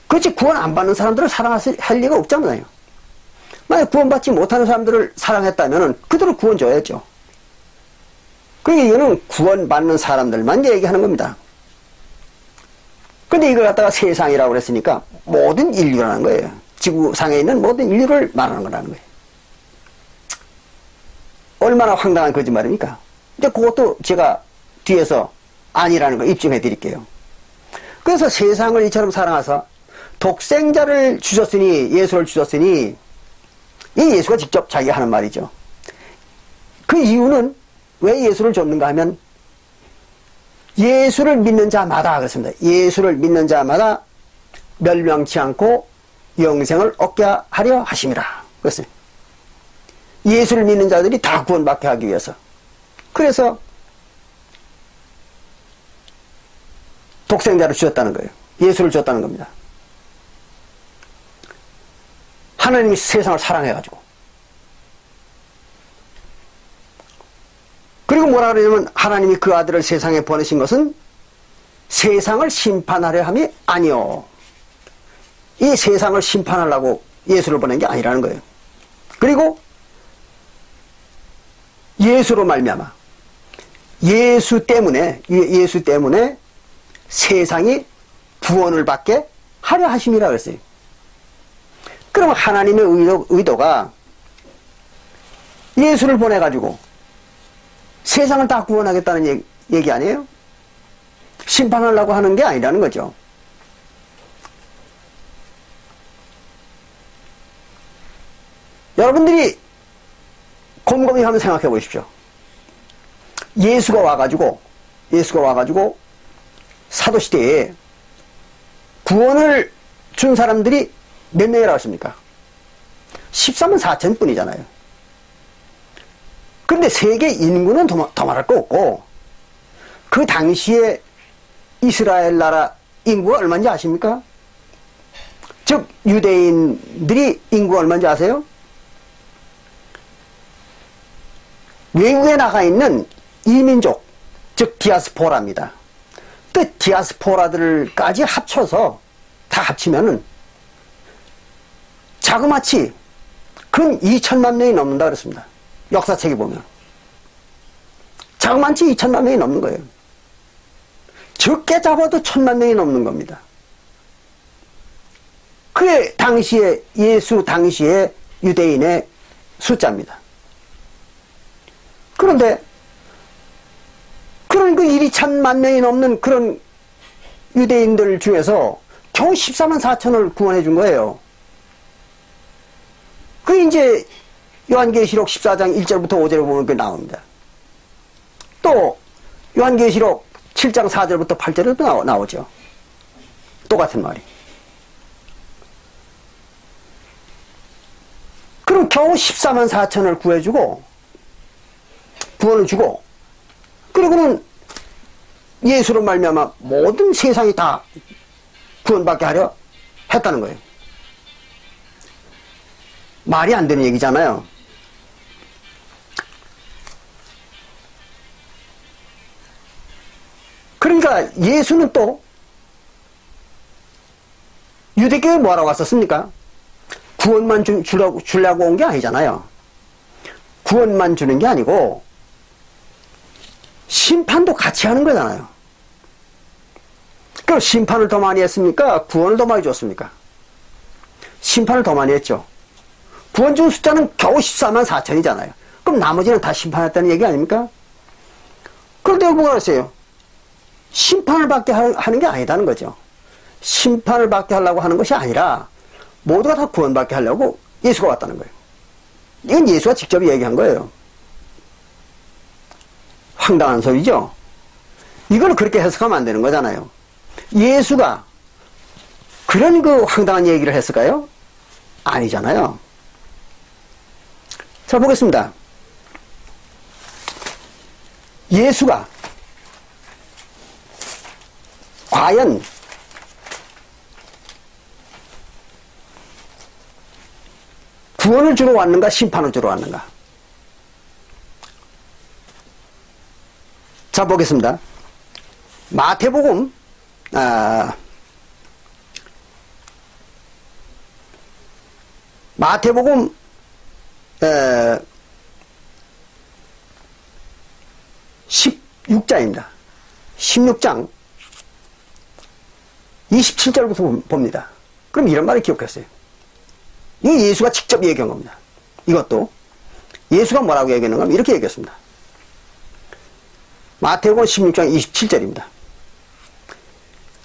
그렇지 구원 안 받는 사람들을 사랑할 리가 없잖아요. 만약 구원받지 못하는 사람들을 사랑했다면 그들을 구원 줘야죠. 그러니까 이거는 구원받는 사람들만 얘기하는 겁니다. 근데 이걸 갖다가 세상이라고 그랬으니까 모든 인류라는 거예요. 지구상에 있는 모든 인류를 말하는 거라는 거예요. 얼마나 황당한 거짓말입니까? 근데 그것도 제가 뒤에서 아니라는 걸 입증해 드릴게요. 그래서 세상을 이처럼 사랑하사 독생자를 주셨으니, 예수를 주셨으니, 이 예수가 직접 자기가 하는 말이죠. 그 이유는 왜 예수를 줬는가 하면 예수를 믿는 자마다 그렇습니다. 예수를 믿는 자마다 멸망치 않고 영생을 얻게 하려 하심이라. 그렇습니다. 예수를 믿는 자들이 다 구원받게 하기 위해서. 그래서 독생자를 주셨다는 거예요. 예수를 줬다는 겁니다. 하나님이 세상을 사랑해가지고. 그리고 뭐라 그러냐면 하나님이 그 아들을 세상에 보내신 것은 세상을 심판하려 함이 아니요. 이 세상을 심판하려고 예수를 보낸 게 아니라는 거예요. 그리고 예수로 말미암아 예수 때문에 세상이 구원을 받게 하려 하심이라 그랬어요. 그러면 하나님의 의도가 예수를 보내가지고 세상을 다 구원하겠다는 얘기 아니에요? 심판하려고 하는 게 아니라는 거죠. 여러분들이 곰곰이 한번 생각해 보십시오. 예수가 와가지고 사도시대에 구원을 준 사람들이 몇 명이라고 했습니까? 14만 4천 뿐이잖아요. 그런데 세계 인구는 더 말할 거 없고, 그 당시에 이스라엘 나라 인구가 얼마인지 아십니까? 즉 유대인들이 인구가 얼마인지 아세요? 외국에 나가 있는 이민족, 즉 디아스포라입니다. 그 디아스포라들까지 합쳐서 다 합치면은 자그마치 근 2천만 명이 넘는다 그랬습니다. 역사책에 보면 자그마치 2천만 명이 넘는 거예요. 적게 잡아도 1,000만 명이 넘는 겁니다. 그게 당시에 예수 당시에 유대인의 숫자입니다. 그런데 그런 그 1,2천만 명이 넘는 그런 유대인들 중에서 겨우 14만 4천을 구원해 준 거예요. 그 이제 요한계시록 14장 1절부터 5절에 보면 그게 나옵니다. 또 요한계시록 7장 4절부터 8절에도 나오죠. 똑같은 말이. 그럼 겨우 14만 4천을 구해주고 구원을 주고, 그리고는 예수로 말미암아 모든 세상이 다 구원받게 하려 했다는 거예요. 말이 안 되는 얘기잖아요. 그러니까 예수는 또 유대교에 뭐하러 왔었습니까? 구원만 주려고 온 게 아니잖아요. 구원만 주는 게 아니고 심판도 같이 하는 거잖아요. 그럼 심판을 더 많이 했습니까? 구원을 더 많이 줬습니까? 심판을 더 많이 했죠. 구원주 숫자는 겨우 14만 4천이잖아요. 그럼 나머지는 다 심판했다는 얘기 아닙니까? 그런데 뭐가 그랬어요? 심판을 받게 하는 게 아니다는 거죠. 심판을 받게 하려고 하는 것이 아니라 모두가 다 구원받게 하려고 예수가 왔다는 거예요. 이건 예수가 직접 얘기한 거예요. 황당한 소리죠? 이걸 그렇게 해석하면 안 되는 거잖아요. 예수가 그런 그 황당한 얘기를 했을까요? 아니잖아요. 자, 보겠습니다. 예수가 과연 구원을 주러 왔는가, 심판을 주러 왔는가? 자, 보겠습니다. 마태복음, 마태복음, 16장입니다. 16장 27절부터 봅니다. 그럼 이런 말을 기억했어요. 이거 예수가 직접 얘기한 겁니다. 이것도 예수가 뭐라고 얘기했는가 하면 이렇게 얘기했습니다. 마태복음 16장 27절입니다.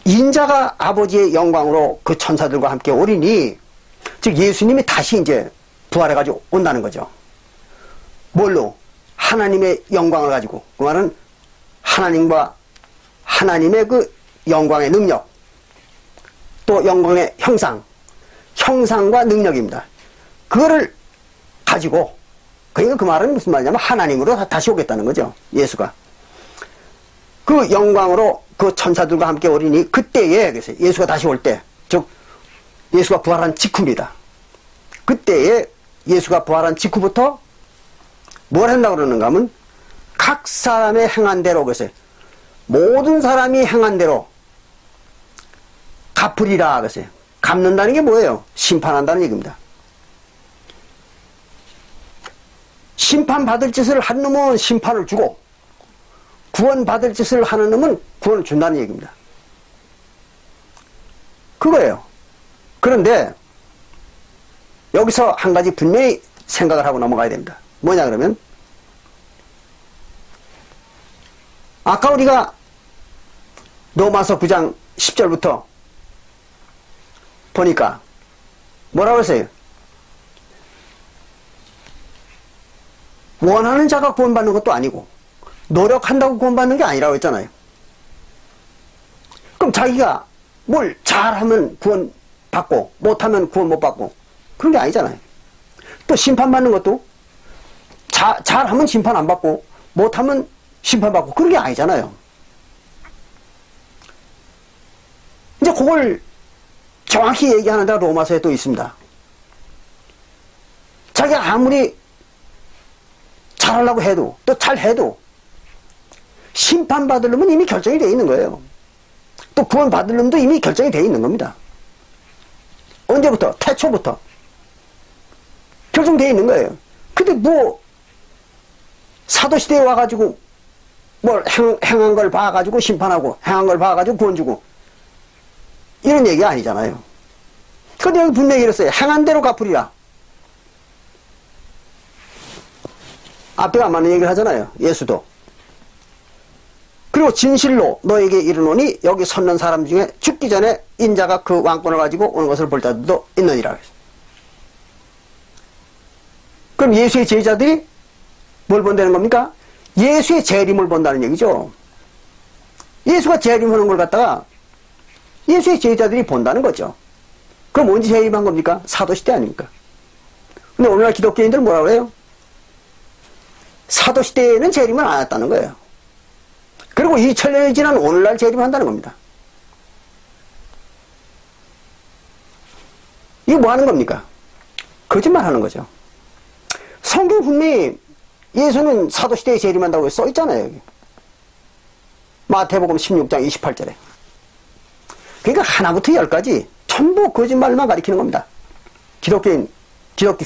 인자가 아버지의 영광으로 그 천사들과 함께 오리니, 즉 예수님이 다시 이제 부활해가지고 온다는 거죠. 뭘로? 하나님의 영광을 가지고. 그 말은 하나님과 하나님의 그 영광의 능력, 또 영광의 형상과 능력입니다. 그거를 가지고, 그러니까 그 말은 무슨 말이냐면 하나님으로 다시 오겠다는 거죠. 예수가. 그 영광으로 그 천사들과 함께 오리니, 그때에, 그래서 예수가 다시 올 때, 즉 예수가 부활한 직후입니다. 그때에 예수가 부활한 직후부터 뭘 한다고 그러는가 하면 각 사람의 행한 대로, 그래서 모든 사람이 행한 대로 갚으리라. 그랬어요. 갚는다는 게 뭐예요? 심판한다는 얘기입니다. 심판받을 짓을 한 놈은 심판을 주고 구원받을 짓을 하는 놈은 구원을 준다는 얘기입니다. 그거예요. 그런데 여기서 한 가지 분명히 생각을 하고 넘어가야 됩니다. 뭐냐 그러면, 아까 우리가 로마서 9장 10절부터 보니까 뭐라고 했어요? 원하는 자가 구원받는 것도 아니고 노력한다고 구원받는 게 아니라고 했잖아요. 그럼 자기가 뭘 잘하면 구원받고 못하면 구원 못 받고 그런 게 아니잖아요. 또 심판받는 것도 잘하면 심판 안 받고 못하면 심판받고 그런 게 아니잖아요. 이제 그걸 정확히 얘기하는 데가 로마서에 또 있습니다. 자기가 아무리 잘하려고 해도 또 잘해도 심판받을 놈은 이미 결정이 되어 있는 거예요. 또 구원받을 놈도 이미 결정이 되어 있는 겁니다. 언제부터? 태초부터 결정되어 있는 거예요. 근데 뭐 사도시대에 와가지고 뭘 행한 걸 봐가지고 심판하고 행한 걸 봐가지고 구원 주고 이런 얘기가 아니잖아요. 근데 여기 분명히 이랬어요. 행한 대로 갚으리라. 앞에가 안 맞는 얘기를 하잖아요. 예수도. 그리고 진실로 너에게 이르노니 여기 섰는 사람 중에 죽기 전에 인자가 그 왕권을 가지고 오는 것을 볼 자들도 있느니라. 그럼 예수의 제자들이 뭘 본다는 겁니까? 예수의 재림을 본다는 얘기죠. 예수가 재림하는 걸 갖다가 예수의 제자들이 본다는 거죠. 그럼 언제 재림한 겁니까? 사도시대 아닙니까? 근데 오늘날 기독교인들은 뭐라고 해요? 사도시대에는 재림을 안 했다는 거예요. 그리고 2000년이 지난 오늘날 재림한다는 겁니다. 이거 뭐 하는 겁니까? 거짓말 하는 거죠. 성경 분명히 예수는 사도시대에 재림한다고 써 있잖아요. 여기. 마태복음 16장 28절에. 그러니까 하나부터 열까지 전부 거짓말만 가리키는 겁니다. 기독교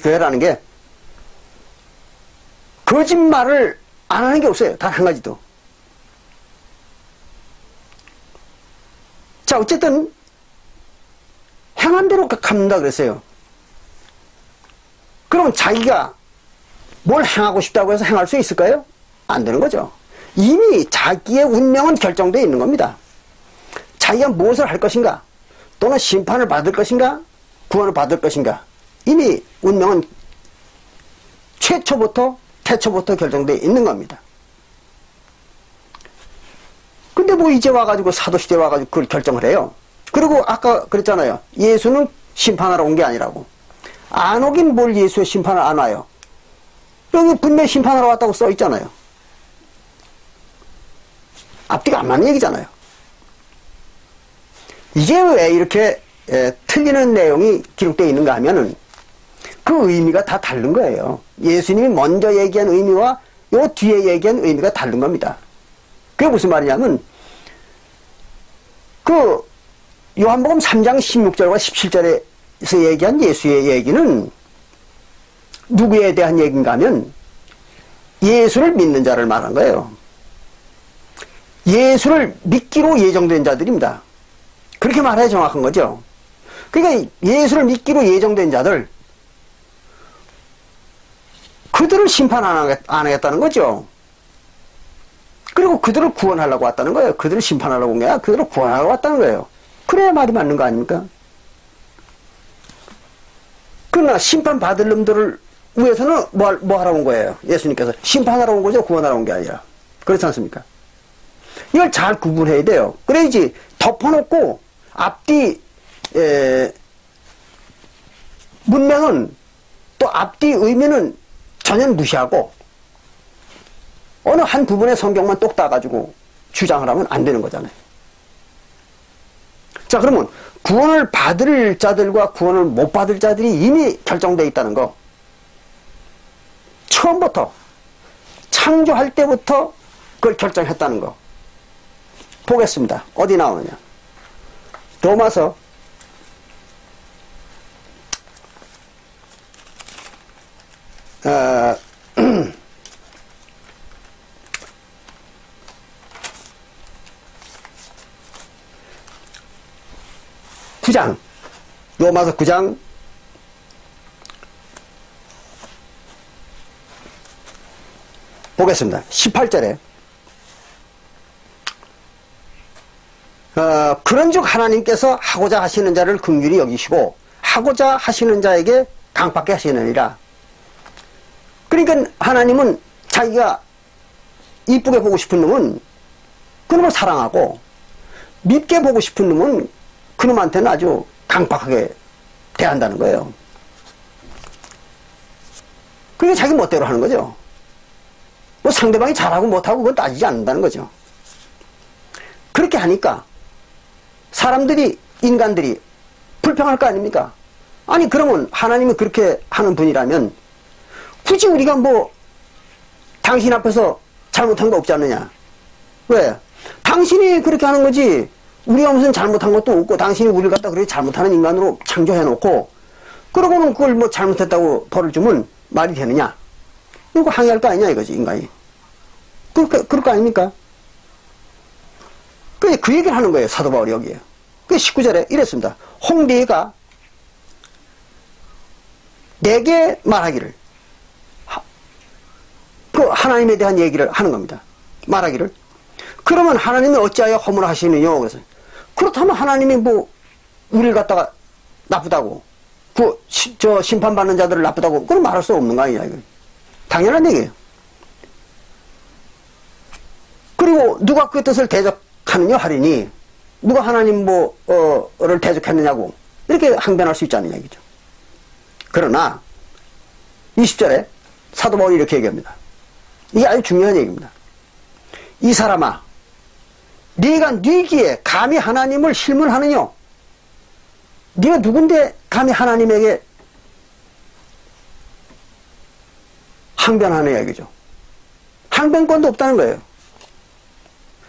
교회라는 게 거짓말을 안 하는 게 없어요. 단 한 가지도. 자, 어쨌든 행한 대로 갚는다 그랬어요. 그러면 자기가 뭘 행하고 싶다고 해서 행할 수 있을까요? 안 되는 거죠. 이미 자기의 운명은 결정되어 있는 겁니다. 자기가 무엇을 할 것인가, 또는 심판을 받을 것인가, 구원을 받을 것인가, 이미 운명은 태초부터 결정되어 있는 겁니다. 근데 뭐 이제 와가지고 사도시대에 와가지고 그걸 결정을 해요. 그리고 아까 그랬잖아요. 예수는 심판하러 온 게 아니라고. 안 오긴 뭘 예수의 심판을 안 와요. 여기 분명히 심판하러 왔다고 써 있잖아요. 앞뒤가 안 맞는 얘기잖아요. 이게 왜 이렇게 틀리는 내용이 기록되어 있는가 하면은 그 의미가 다 다른 거예요. 예수님이 먼저 얘기한 의미와 요 뒤에 얘기한 의미가 다른 겁니다. 그게 무슨 말이냐면 그 요한복음 3장 16절과 17절에서 얘기한 예수의 얘기는 누구에 대한 얘기인가 하면 예수를 믿는 자를 말한 거예요. 예수를 믿기로 예정된 자들입니다. 그렇게 말해야 정확한 거죠. 그러니까 예수를 믿기로 예정된 자들, 그들을 심판 안 하겠다는 거죠. 그리고 그들을 구원하려고 왔다는 거예요. 그들을 심판하려고 온 게 아니라 그들을 구원하려고 왔다는 거예요. 그래야 말이 맞는 거 아닙니까? 그러나 심판받을 놈들을 위해서는 뭐 하러 온 거예요? 예수님께서 심판하러 온 거죠. 구원하러 온 게 아니라. 그렇지 않습니까? 이걸 잘 구분해야 돼요. 그래야지 덮어놓고 앞뒤 문명은 또 앞뒤 의미는 전혀 무시하고 어느 한 부분의 성경만 똑 따가지고 주장을 하면 안 되는 거잖아요. 자, 그러면 구원을 받을 자들과 구원을 못 받을 자들이 이미 결정되어 있다는 거. 처음부터 창조할 때부터 그걸 결정했다는 거. 보겠습니다. 어디 나오느냐. 로마서 9장, 로마서 9장 18절에 그런즉 하나님께서 하고자 하시는 자를 긍휼히 여기시고 하고자 하시는 자에게 강팍게 하시느니라. 그러니까 하나님은 자기가 이쁘게 보고 싶은 놈은 그놈을 사랑하고 밉게 보고 싶은 놈은 그놈한테는 아주 강팍하게 대한다는 거예요. 그게 자기 멋대로 하는 거죠. 뭐 상대방이 잘하고 못하고 그건 따지지 않는다는 거죠. 그렇게 하니까 사람들이, 인간들이 불평할 거 아닙니까? 아니 그러면 하나님이 그렇게 하는 분이라면 굳이 우리가 뭐 당신 앞에서 잘못한 거 없지 않느냐? 왜? 당신이 그렇게 하는 거지 우리가 무슨 잘못한 것도 없고 당신이 우리를 갖다 그렇게 잘못하는 인간으로 창조해놓고 그러고는 그걸 뭐 잘못했다고 벌을 주면 말이 되느냐? 이거 항의할 거 아니냐 이거지 인간이. 그럴 거 아닙니까? 그 얘기를 하는 거예요. 사도 바울이 여기에. 그 19절에 이랬습니다. 홍대가 내게 말하기를, 그 하나님에 대한 얘기를 하는 겁니다. 말하기를. 그러면 하나님이 어찌하여 허물을 하시느냐? 그래서 그렇다면 하나님이 뭐 우리를 갖다가 나쁘다고, 저 심판받는 자들을 나쁘다고 그럼 말할 수 없는 거 아니냐 이거. 당연한 얘기예요. 그리고 누가 그 뜻을 대적하느냐 하리니 누가 하나님 를 대적했느냐고 이렇게 항변할 수 있지 않느냐 이거죠. 그러나 20절에 사도 바울이 이렇게 얘기합니다. 이게 아주 중요한 얘기입니다. 이 사람아, 네가 네기에 감히 하나님을 실문하느냐? 네가 누군데 감히 하나님에게 항변하느냐 이거죠. 항변권도 없다는 거예요.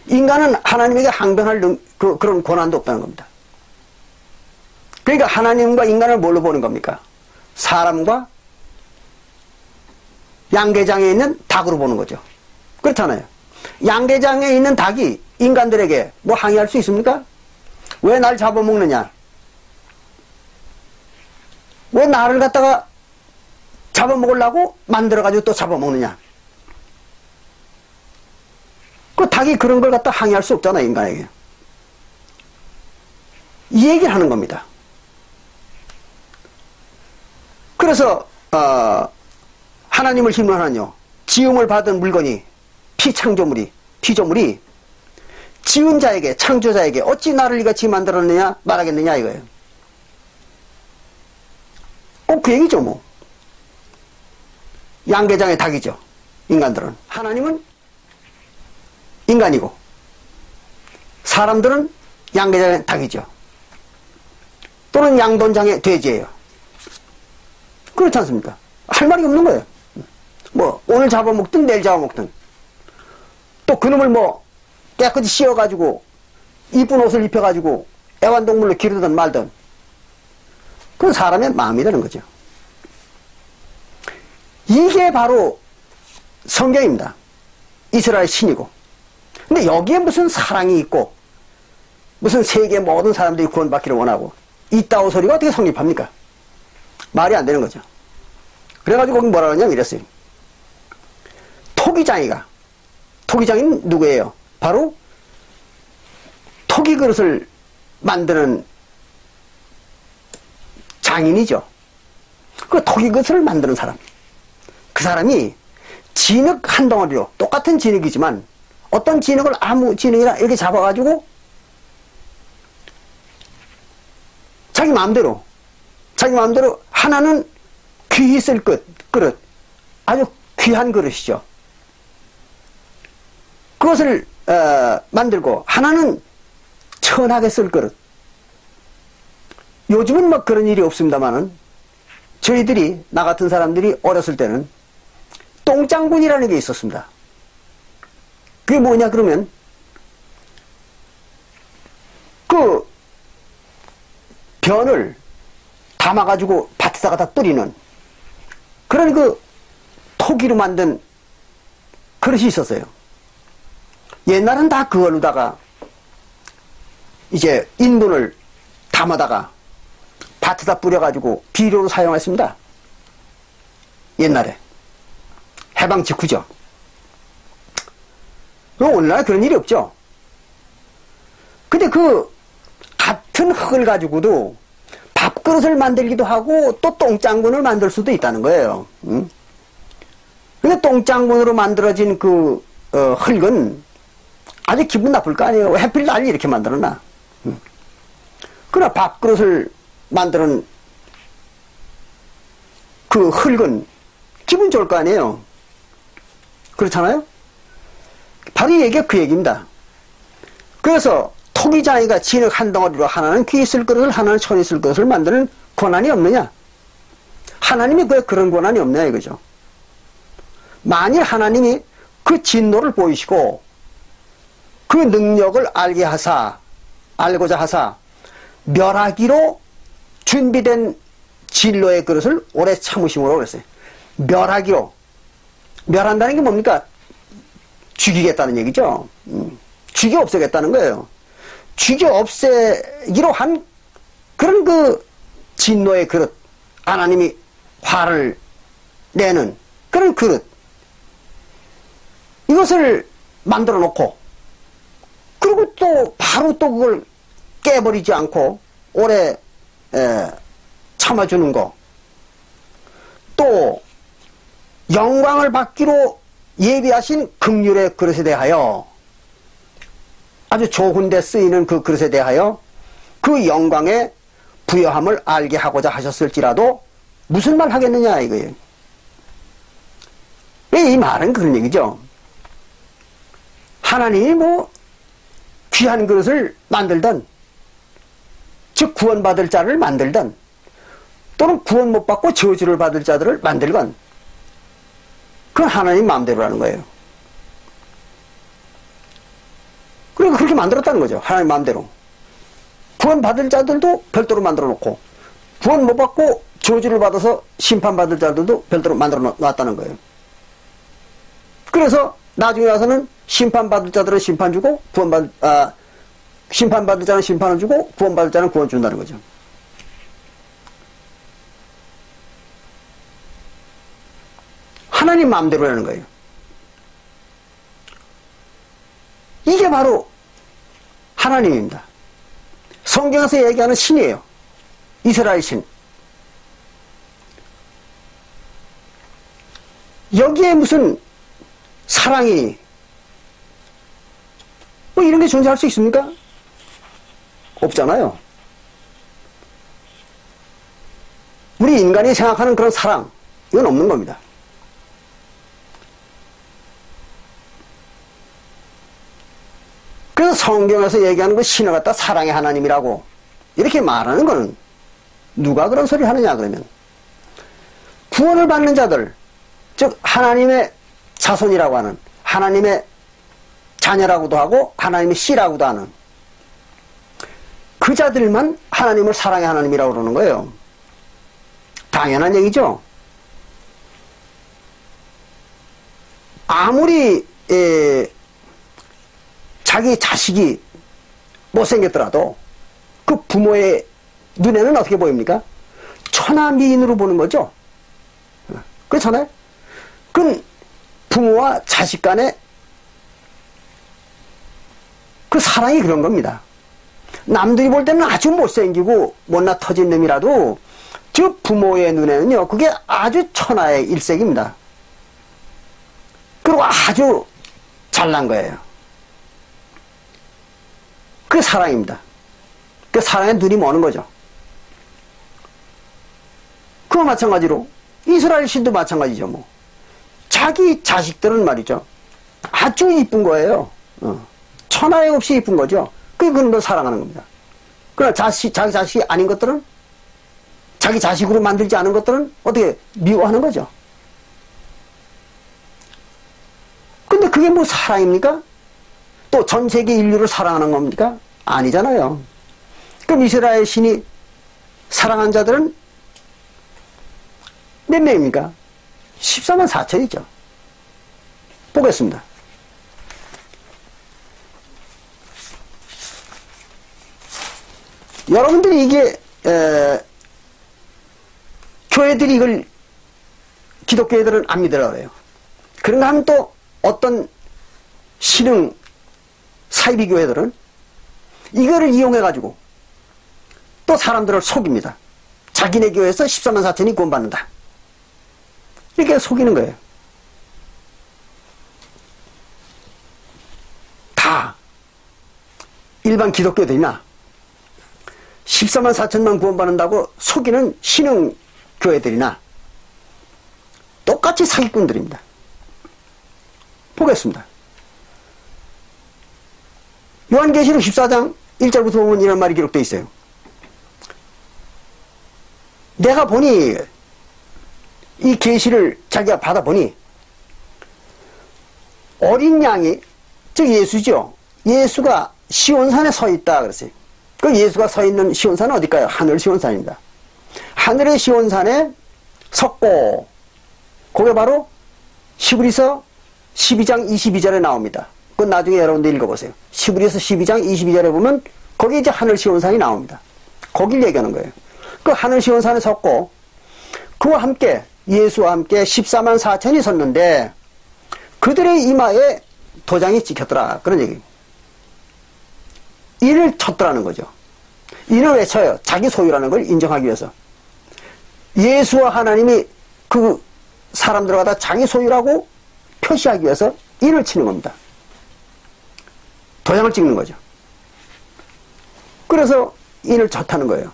인간은 하나님에게 항변할 그런 권한도 없다는 겁니다. 그러니까 하나님과 인간을 뭘로 보는 겁니까? 사람과 양계장에 있는 닭으로 보는 거죠. 그렇잖아요. 양계장에 있는 닭이 인간들에게 뭐 항의할 수 있습니까? 왜 날 잡아먹느냐? 왜 나를 갖다가 잡아먹으려고 만들어가지고 또 잡아먹느냐. 그 닭이 그런 걸 갖다 항의할 수 없잖아, 인간에게. 이 얘기를 하는 겁니다. 그래서 하나님을 신뢰하는요, 지음을 받은 물건이 피조물이 지은 자에게, 창조자에게 어찌 나를 이같이 만들었느냐 말하겠느냐 이거예요. 꼭 그 얘기죠 뭐. 양계장의 닭이죠, 인간들은. 하나님은 인간이고 사람들은 양계장의 닭이죠. 또는 양돈장의 돼지예요. 그렇지 않습니까? 할 말이 없는 거예요. 뭐 오늘 잡아먹든 내일 잡아먹든 또 그놈을 뭐 깨끗이 씌워가지고 이쁜 옷을 입혀가지고 애완동물로 기르든 말든 그건 사람의 마음이 되는 거죠. 이게 바로 성경입니다. 이스라엘 신이고. 근데 여기에 무슨 사랑이 있고 무슨 세계 모든 사람들이 구원받기를 원하고 이따오 소리가 어떻게 성립합니까? 말이 안 되는 거죠. 그래가지고 거기 뭐라 그러냐면 이랬어요. 토기장인 누구예요? 바로 토기 그릇을 만드는 장인이죠. 그 토기 그릇을 만드는 사람. 그 사람이 진흙 한 덩어리로, 똑같은 진흙이지만 어떤 진흙을 아무 진흙이나 이렇게 잡아가지고 자기 마음대로 하나는 귀히 쓸 그릇, 아주 귀한 그릇이죠. 그것을 만들고 하나는 천하게 쓸 그릇. 요즘은 뭐 그런 일이 없습니다만은 저희들이, 나 같은 사람들이 어렸을 때는 똥장군이라는 게 있었습니다. 그게 뭐냐 그러면 그 변을 담아가지고 밭에다가 다 뿌리는 그런 그 토기로 만든 그릇이 있었어요. 옛날은 다 그걸로다가 이제 인분을 담아다가 밭에다 뿌려가지고 비료로 사용했습니다. 옛날에. 해방 직후죠. 오늘날 그런 일이 없죠. 근데 그 같은 흙을 가지고도 밥그릇을 만들기도 하고 또 똥장군을 만들 수도 있다는 거예요. 근데 똥장군으로 만들어진 그 흙은 아주 기분 나쁠 거 아니에요. 해필 날 이렇게 만들어놔. 그러나 밥그릇을 만드는 그 흙은 기분 좋을 거 아니에요. 그렇잖아요? 바로 이 얘기가 그 얘기입니다. 그래서 토기장이가 진흙 한 덩어리로 하나는 귀 있을 그릇을 하나는 천 있을 그릇을 만드는 권한이 없느냐? 하나님이 왜 그런 권한이 없냐 이거죠. 만일 하나님이 그 진노를 보이시고 그 능력을 알고자 하사 멸하기로 준비된 진로의 그릇을 오래 참으심으로 그랬어요. 멸한다는 게 뭡니까? 죽이겠다는 얘기죠. 죽여 없애겠다는 거예요. 죽여 없애기로 한 그런 그 진노의 그릇, 하나님이 화를 내는 그런 그릇, 이것을 만들어 놓고 그리고 또 바로 또 그걸 깨버리지 않고 오래 참아주는 거, 또 영광을 받기로 예비하신 긍휼의 그릇에 대하여, 아주 좋은 데 쓰이는 그 그릇에 대하여 그 영광의 부여함을 알게 하고자 하셨을지라도 무슨 말 하겠느냐 이거예요. 이 말은 그런 얘기죠. 하나님이 뭐 귀한 그릇을 만들든, 즉 구원받을 자를 만들든, 또는 구원 못 받고 저주를 받을 자들을 만들건, 그건 하나님 마음대로라는 거예요. 그러니까 그렇게 만들었다는 거죠. 하나님 마음대로. 구원 받을 자들도 별도로 만들어 놓고, 구원 못 받고 저주를 받아서 심판받을 자들도 별도로 만들어 놨다는 거예요. 그래서 나중에 와서는 심판받을 자들은 심판 주고, 심판받을 자는 심판을 주고, 구원받을 자는 구원 준다는 거죠. 하나님 마음대로라는 거예요. 이게 바로 하나님입니다. 성경에서 얘기하는 신이에요. 이스라엘 신. 여기에 무슨 사랑이 뭐 이런 게 존재할 수 있습니까? 없잖아요. 우리 인간이 생각하는 그런 사랑, 이건 없는 겁니다. 그래서 성경에서 얘기하는 그 신을 갖다 사랑의 하나님이라고 이렇게 말하는 거는 누가 그런 소리 하느냐 그러면 구원을 받는 자들, 즉 하나님의 자손이라고 하는, 하나님의 자녀라고도 하고 하나님의 씨라고도 하는 그 자들만 하나님을 사랑의 하나님이라고 그러는 거예요. 당연한 얘기죠. 아무리 자기 자식이 못생겼더라도 그 부모의 눈에는 어떻게 보입니까? 천하미인으로 보는 거죠. 그렇잖아요. 그건 부모와 자식 간의 그 사랑이 그런 겁니다. 남들이 볼 때는 아주 못생기고 못나 터진 놈이라도 저 부모의 눈에는요, 그게 아주 천하의 일색입니다. 그리고 아주 잘난 거예요. 그게 사랑입니다. 그 사랑에 눈이 머는 거죠. 그와 마찬가지로 이스라엘 신도 마찬가지죠. 뭐 자기 자식들은 말이죠, 아주 이쁜 거예요. 천하에 없이 이쁜 거죠. 그게 그놈을 사랑하는 겁니다. 그러나 자기 자식이 아닌 것들은, 자기 자식으로 만들지 않은 것들은 어떻게 미워하는 거죠. 근데 그게 뭐 사랑입니까? 또 전 세계 인류를 사랑하는 겁니까? 아니잖아요. 그럼 이스라엘 신이 사랑한 자들은 몇 명입니까? 14만 4천이죠. 보겠습니다. 여러분들이 이게 교회들이 이걸 기독교회들은 안 믿으라고 그래요. 그런가 하면 또 어떤 신흥 사이비 교회들은 이거를 이용해가지고 또 사람들을 속입니다. 자기네 교회에서 14만 4천이 구원받는다. 이렇게 속이는 거예요. 다 일반 기독교들이나 14만 4천만 구원받는다고 속이는 신흥 교회들이나 똑같이 사기꾼들입니다. 보겠습니다. 요한계시록 14장 1절부터 보면 이런 말이 기록되어 있어요. 내가 보니, 이 계시를 자기가 받아보니 어린 양이, 즉 예수죠. 예수가 시온산에 서 있다 그랬어요. 그 예수가 서 있는 시온산은 어딜까요? 하늘 시온산입니다. 하늘의 시온산에 섰고, 그게 바로 히브리서 12장 22절에 나옵니다. 그건 나중에 여러분들 읽어보세요. 히브리서 12장 22절에 보면 거기 이제 하늘 시온산이 나옵니다. 거길 얘기하는 거예요. 그 하늘 시온산에 섰고, 그와 함께 예수와 함께 14만 4천이 섰는데 그들의 이마에 도장이 찍혔더라, 그런 얘기예요. 인을 쳤더라는 거죠. 인을 왜 쳐요? 자기 소유라는 걸 인정하기 위해서. 예수와 하나님이 그 사람들을 갖다 자기 소유라고 표시하기 위해서 인을 치는 겁니다. 도장을 찍는 거죠. 그래서 인을 쳤다는 거예요.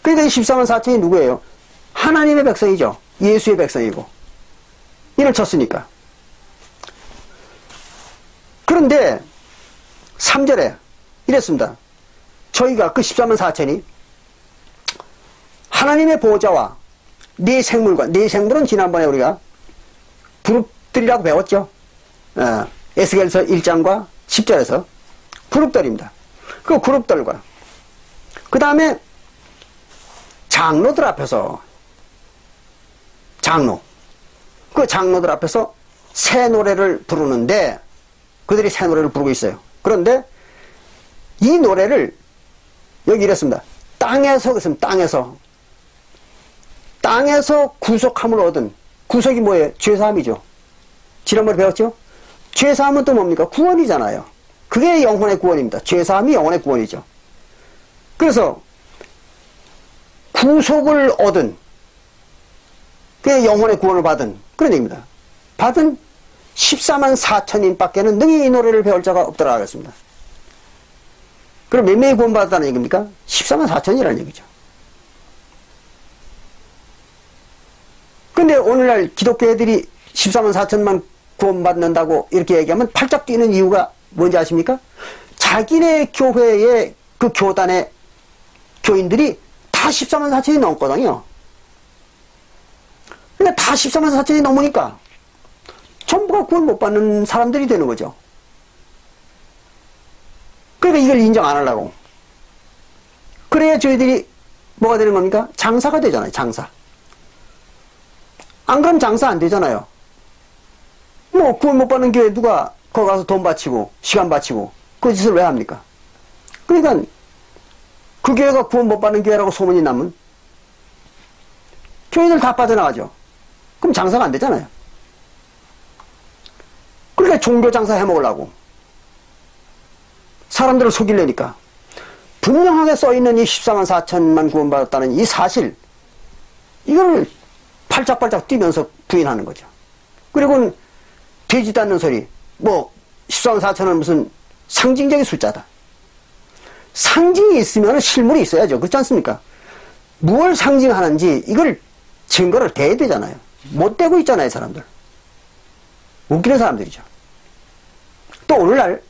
그러니까 14만 4천이 누구예요? 하나님의 백성이죠. 예수의 백성이고. 인을 쳤으니까. 그런데 3절에 이랬습니다. 저희가 그 14만 4천이 하나님의 보호자와 네 생물과, 네 생물은 지난번에 우리가 부릅들이라고 배웠죠. 에스겔서 1장과 10절에서 그룹들입니다. 그 그룹들과 그 다음에 장로들 앞에서, 그 장로들 앞에서 새 노래를 부르는데, 그들이 새 노래를 부르고 있어요. 그런데 이 노래를 여기 이랬습니다. 땅에서 구속함을 얻은, 구속이 뭐예요? 죄사함이죠. 지난번에 배웠죠? 죄사함은 또 뭡니까? 구원이잖아요. 그게 영혼의 구원입니다. 죄사함이 영혼의 구원이죠. 그래서 구속을 얻은, 그 영혼의 구원을 받은 그런 얘기입니다. 받은 14만 4천인 밖에는 능히 이 노래를 배울 자가 없더라 그랬습니다. 그럼 몇 명이 구원받았다는 얘기입니까? 14만 4천이라는 얘기죠. 근데 오늘날 기독교애들이 14만 4천만 구원받는다고 이렇게 얘기하면 팔짝 뛰는 이유가 뭔지 아십니까? 자기네 교회의 그 교단의 교인들이 다 14만 4천이 넘거든요. 그러니까 다 14만 4천이 넘으니까 전부가 구원 못 받는 사람들이 되는 거죠. 그러니까 이걸 인정 안 하려고. 그래야 저희들이 뭐가 되는 겁니까? 장사가 되잖아요. 장사. 안 그러면 장사 안 되잖아요. 뭐 구원 못 받는 교회 누가 거기 가서 돈 바치고 시간 바치고 그 짓을 왜 합니까? 그러니까 그 교회가 구원 못 받는 교회라고 소문이 나면 교인들 다 빠져나가죠. 그럼 장사가 안 되잖아요. 그러니까 종교 장사 해먹으려고 사람들을 속이려니까 분명하게 써있는 이 14만 4천만 구원받았다는 이 사실, 이걸 팔짝팔짝 뛰면서 부인하는 거죠. 그리고 되지도 않는 소리, 뭐 14만 4천은 무슨 상징적인 숫자다. 상징이 있으면 실물이 있어야죠. 그렇지 않습니까? 무엇을 상징하는지 이걸 증거를 대야 되잖아요. 못 대고 있잖아요, 사람들. 웃기는 사람들이죠. 또 오늘날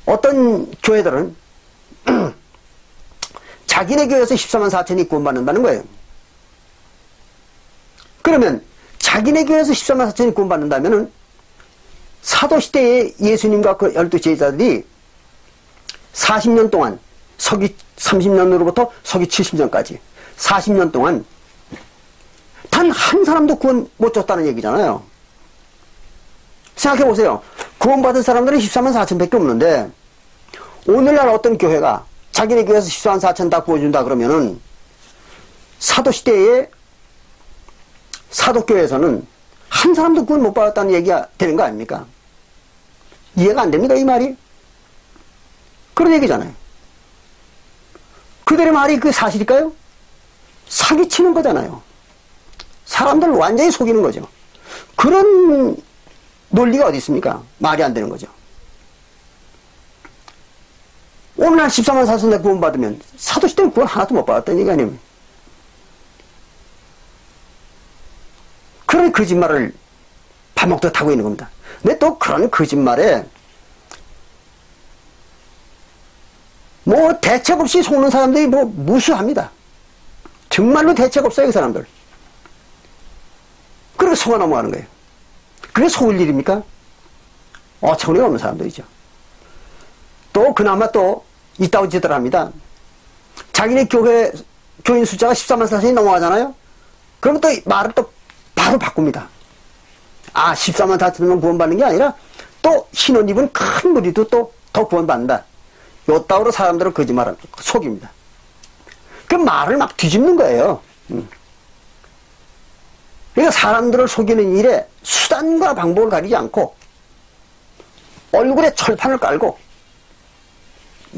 어떤 교회들은 자기네 교회에서 14만 4천이 구원받는다는 거예요. 그러면 자기네 교회에서 14만 4천이 구원받는다면은 사도시대의 예수님과 그 12제자들이 40년 동안, 서기 30년으로부터 서기 70년까지 40년 동안 단 한 사람도 구원 못 줬다는 얘기잖아요. 생각해보세요. 구원받은 사람들은 14만 4천 밖에 없는데 오늘날 어떤 교회가 자기네 교회에서 14만 4천 다 구워준다 그러면은 사도시대의 사도교회에서는 한 사람도 구원 못 받았다는 얘기가 되는 거 아닙니까? 이해가 안 됩니까, 이 말이? 그런 얘기잖아요. 그들의 말이 그 사실일까요? 사기치는 거잖아요. 사람들을 완전히 속이는 거죠. 그런 논리가 어디 있습니까? 말이 안 되는 거죠. 오늘날 14만 4천 구원 받으면 사도시대는 구원 하나도 못 받았다는 얘기 아니에요. 그런 거짓말을 밥 먹듯 하고 있는 겁니다. 근데 또 그런 거짓말에 뭐 대책 없이 속는 사람들이 뭐 무수합니다. 정말로 대책 없어요, 그 사람들. 그렇게 속아 넘어가는 거예요. 그게 속을 일입니까? 어처구니가 없는 사람들이죠. 또 그나마 또 이따위 짓을 합니다. 자기네 교회 교인 숫자가 14만 4천이 넘어가잖아요. 그럼 또 말을 또 바로 바꿉니다. 아, 14만 4천만 구원받는 게 아니라 또 흰옷 입은 큰 무리도 또 더 구원받는다. 요따위로 사람들을 거짓말을 속입니다. 그 말을 막 뒤집는 거예요. 그러니까 사람들을 속이는 일에 수단과 방법을 가리지 않고 얼굴에 철판을 깔고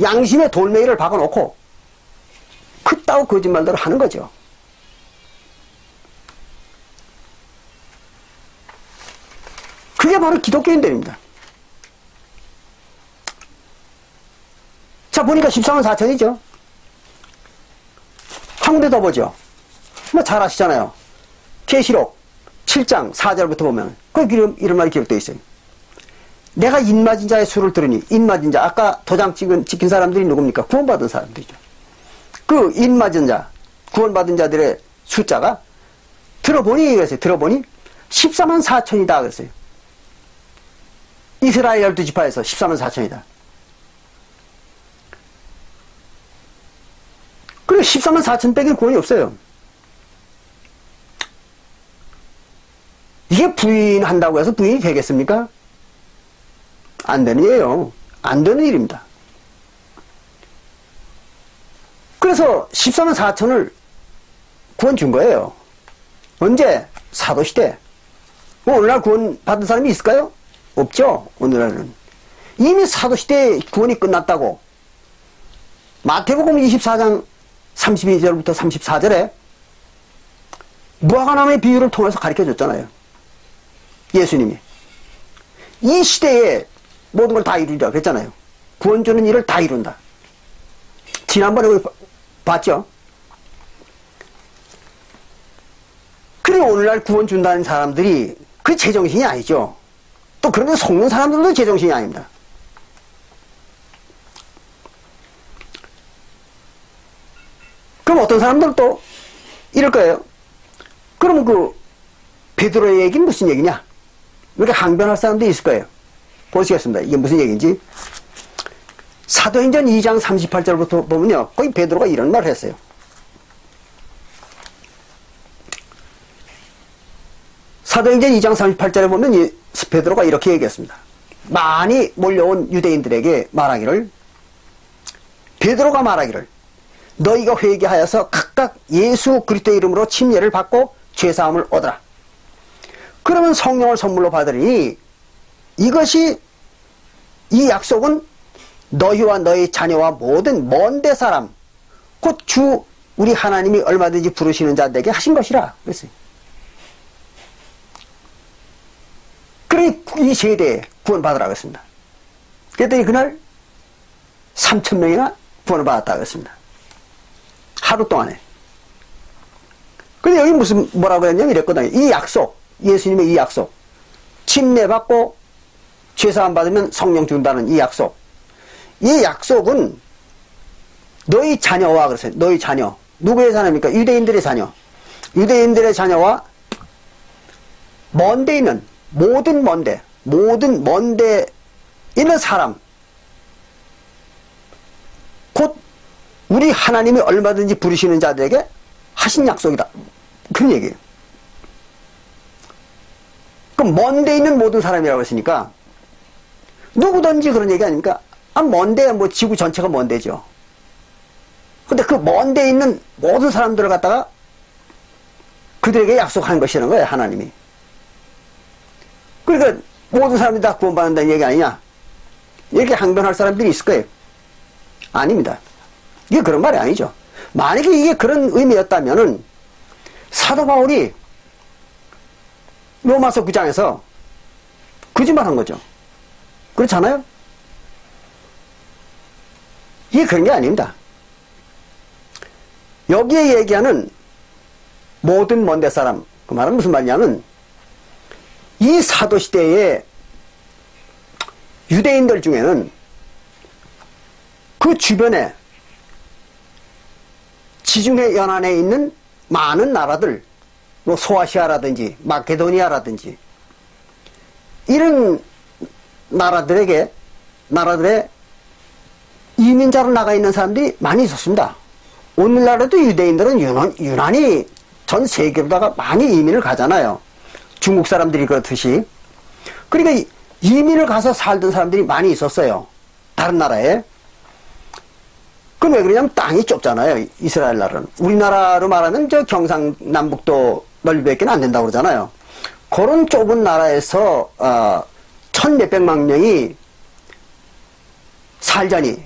양심에 돌멩이를 박아놓고 그따위 거짓말들을 하는 거죠. 그게 바로 기독교인들입니다. 자, 보니까 14만 4천이죠. 한군데 더 보죠. 뭐 잘 아시잖아요. 계시록 7장 4절부터 보면 그 이런 말이 기록되어 있어요. 내가 인맞은 자의 수를 들으니, 인맞은 자, 아까 도장 찍힌 사람들이 누굽니까? 구원받은 사람들이죠. 그 인맞은 자, 구원받은 자들의 숫자가 들어보니 그랬어요. 들어보니 14만 4천이다 그랬어요. 이스라엘 12지파에서 14만 4천이다. 그리고 14만 4천 빼기는 구원이 없어요. 이게 부인한다고 해서 부인이 되겠습니까? 안 되는 일이에요. 안 되는 일입니다. 그래서 14만 4천을 구원 준 거예요. 언제? 사도시대. 오늘날 구원 받은 사람이 있을까요? 없죠. 오늘날은. 이미 사도시대에 구원이 끝났다고. 마태복음 24장 32절부터 34절에 무화과나무의 비유를 통해서 가르쳐 줬잖아요. 예수님이. 이 시대에 모든 걸 다 이루리라 그랬잖아요. 구원 주는 일을 다 이룬다. 지난번에 우리 봤죠? 그리고 오늘날 구원 준다는 사람들이 그 제정신이 아니죠. 또 그런데 속는 사람들도 제정신이 아닙니다. 그럼 어떤 사람들은 또 이럴 거예요. 그럼 그 베드로의 얘기는 무슨 얘기냐? 이렇게 항변할 사람들이 있을 거예요. 보시겠습니다. 이게 무슨 얘기인지. 사도행전 2장 38절부터 보면요. 거기 베드로가 이런 말을 했어요. 사도행전 2장 38절에 보면 베드로가 이렇게 얘기했습니다. 많이 몰려온 유대인들에게 말하기를, 베드로가 말하기를, 너희가 회개하여서 각각 예수 그리스도의 이름으로 침례를 받고 죄사함을 얻으라. 그러면 성령을 선물로 받으리니 이것이, 이 약속은 너희와 너희 자녀와 모든 먼데 사람 곧 주 우리 하나님이 얼마든지 부르시는 자들에게 하신 것이라 그랬어요. 그러니 이 세대에 구원받으라 그랬습니다. 그랬더니 그날 3,000명이나 구원을 받았다 그랬습니다. 하루 동안에. 근데 여기 무슨 뭐라고 했냐면 이랬거든요. 이 약속, 예수님의 이 약속, 침례받고 죄사함 받으면 성령 준다는 이 약속, 이 약속은 너희 자녀와 그랬어요. 너희 자녀. 누구의 자녀입니까? 유대인들의 자녀. 유대인들의 자녀와 먼데 있는, 모든 먼데 있는 사람, 곧 우리 하나님이 얼마든지 부르시는 자들에게 하신 약속이다. 그런 얘기예요. 그럼 먼데 있는 모든 사람이라고 했으니까 누구든지 그런 얘기 아닙니까? 아, 먼데, 뭐 지구 전체가 먼데죠. 근데 그 먼데 있는 모든 사람들을 갖다가 그들에게 약속한 것이라는 거예요, 하나님이. 그러니까 모든 사람들이 다 구원받는다는 얘기 아니냐? 이렇게 항변할 사람들이 있을 거예요. 아닙니다. 이게 그런 말이 아니죠. 만약에 이게 그런 의미였다면은 사도 바울이 로마서 9장에서 거짓말한 거죠. 그렇잖아요? 이게 그런 게 아닙니다. 여기에 얘기하는 모든 먼데 사람, 그 말은 무슨 말이냐면 이 사도시대의 유대인들 중에는 그 주변에 지중해 연안에 있는 많은 나라들, 뭐 소아시아라든지 마케도니아라든지 이런 나라들의 이민자로 나가 있는 사람들이 많이 있었습니다. 오늘날에도 유대인들은 유난히 전 세계로다가 많이 이민을 가잖아요. 중국 사람들이 그렇듯이. 그러니까 이민을 가서 살던 사람들이 많이 있었어요. 다른 나라에. 그럼 왜 그러냐면 땅이 좁잖아요. 이스라엘 나라는. 우리나라로 말하면 저 경상남북도 넓이밖에 안 된다고 그러잖아요. 그런 좁은 나라에서 1,몇백만 명이 살자니,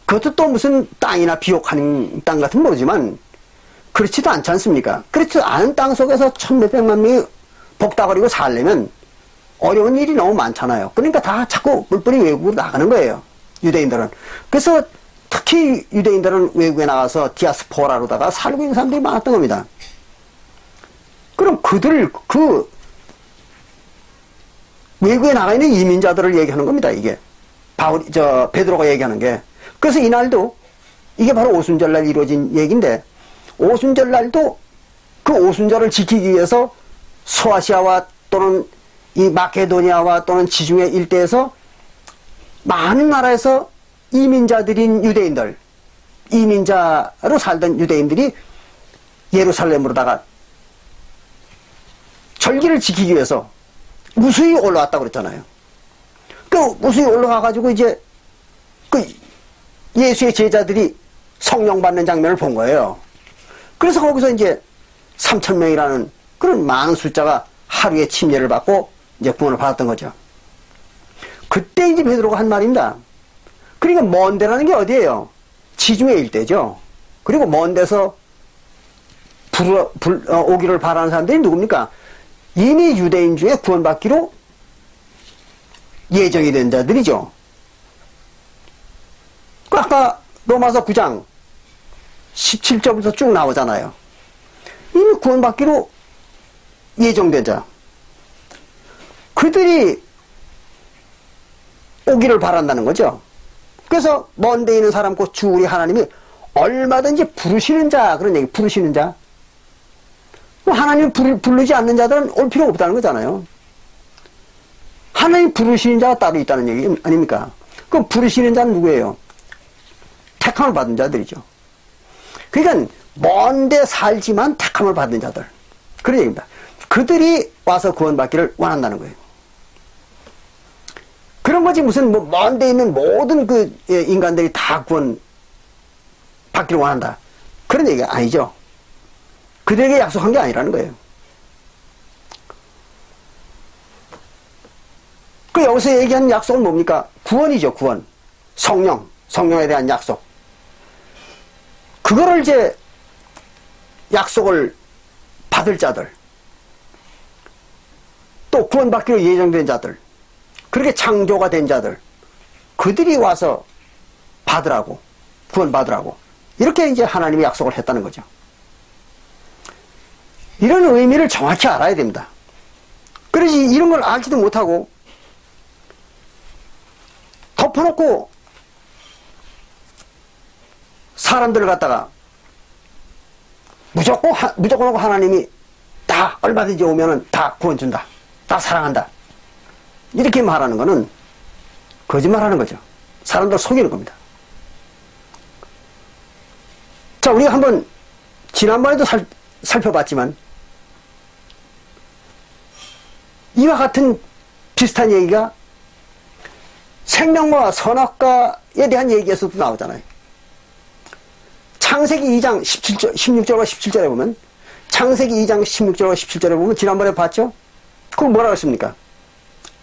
그것도 또 무슨 땅이나 비옥하는 땅 같은 모르지만 그렇지도 않지 않습니까? 그렇지 않은 땅 속에서 1,몇백만 명이 복다거리고 살려면 어려운 일이 너무 많잖아요. 그러니까 다 자꾸 뿔뿔이 외국으로 나가는 거예요. 유대인들은. 그래서 특히 유대인들은 외국에 나가서 디아스포라로다가 살고 있는 사람들이 많았던 겁니다. 그럼 외국에 나가 있는 이민자들을 얘기하는 겁니다, 이게. 베드로가 얘기하는 게. 그래서 이날도, 이게 바로 오순절날 이루어진 얘기인데, 오순절날도 그 오순절을 지키기 위해서 소아시아와 또는 이 마케도니아와 또는 지중해 일대에서 많은 나라에서 이민자들인 유대인들, 이민자로 살던 유대인들이 예루살렘으로다가 절기를 지키기 위해서 무수히 올라왔다고 그랬잖아요. 그 무수히 올라와가지고 이제 그 예수의 제자들이 성령 받는 장면을 본 거예요. 그래서 거기서 이제 3,000명이라는 그런 많은 숫자가 하루에 침례를 받고 이제 구원을 받았던 거죠. 그때 이제 베드로가 한 말입니다. 그러니까 먼 데라는 게 어디예요? 지중해 일대죠. 그리고 먼 데서 오기를 바라는 사람들이 누굽니까? 이미 유대인 중에 구원받기로 예정이 된 자들이죠. 아까 로마서 9장 17절부터 쭉 나오잖아요. 이미 구원받기로 예정된 자. 그들이 오기를 바란다는 거죠. 그래서 먼 데 있는 사람 곧 주 우리 하나님이 얼마든지 부르시는 자, 그런 얘기, 부르시는 자. 하나님 부르지 않는 자들은 올 필요가 없다는 거잖아요. 하나님 부르시는 자가 따로 있다는 얘기 아닙니까? 그럼 부르시는 자는 누구예요? 택함을 받은 자들이죠. 그러니까 먼 데 살지만 택함을 받은 자들. 그런 얘기입니다. 그들이 와서 구원받기를 원한다는 거예요. 그런 거지 무슨 뭐 먼 데 있는 모든 그 인간들이 다 구원 받기를 원한다. 그런 얘기가 아니죠. 그들에게 약속한 게 아니라는 거예요. 그 여기서 얘기하는 약속은 뭡니까? 구원이죠, 구원. 성령에 대한 약속. 그거를 이제 약속을 받을 자들, 또 구원받기로 예정된 자들, 그렇게 창조가 된 자들, 그들이 와서 받으라고, 구원받으라고, 이렇게 이제 하나님이 약속을 했다는 거죠. 이런 의미를 정확히 알아야 됩니다. 그러지 이런 걸 알지도 못하고 덮어놓고 사람들을 갖다가 무조건 하나님이 다 얼마든지 오면은 다 구원 준다, 다 사랑한다, 이렇게 말하는 거는 거짓말하는 거죠. 사람들 속이는 겁니다. 자, 우리가 한번 지난번에도 살펴봤지만 이와 같은 비슷한 얘기가 생명과 선악과에 대한 얘기에서도 나오잖아요. 창세기 2장 16절과 17절에 보면, 창세기 2장 16절과 17절에 보면 지난번에 봤죠? 그럼 뭐라고 했습니까?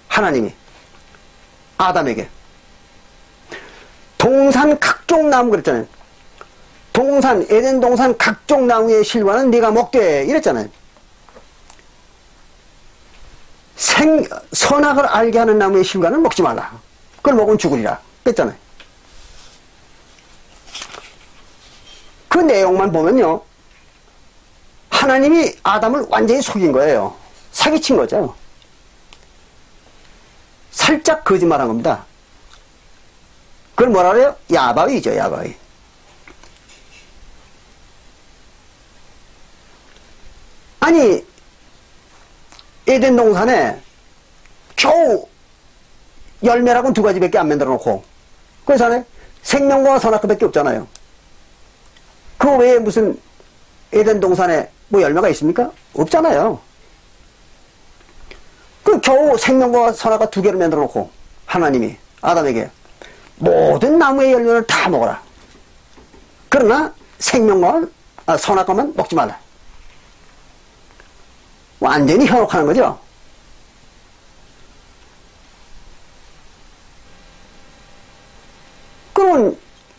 하나님이 아담에게 동산 각종 나무, 그랬잖아요. 에덴 동산 각종 나무의 실과는 네가 먹되, 이랬잖아요. 선악을 알게 하는 나무의 실과는 먹지 말라. 그걸 먹으면 죽으리라. 그랬잖아요. 그 내용만 보면요, 하나님이 아담을 완전히 속인 거예요. 사기친 거죠. 살짝 거짓말한 겁니다. 그걸 뭐라 그래요? 야바위죠, 야바위. 아니, 에덴 동산에 겨우 열매라고는 2가지밖에 안 만들어 놓고, 그래서 안에 생명과 선악과밖에 없잖아요. 그 외에 무슨 에덴 동산에 뭐 열매가 있습니까? 없잖아요. 그 겨우 생명과 선악과 2개를 만들어 놓고 하나님이 아담에게 모든 나무의 열매를 다 먹어라. 그러나 생명과 선악과만 먹지 말라. 완전히 현혹하는 거죠. 그러면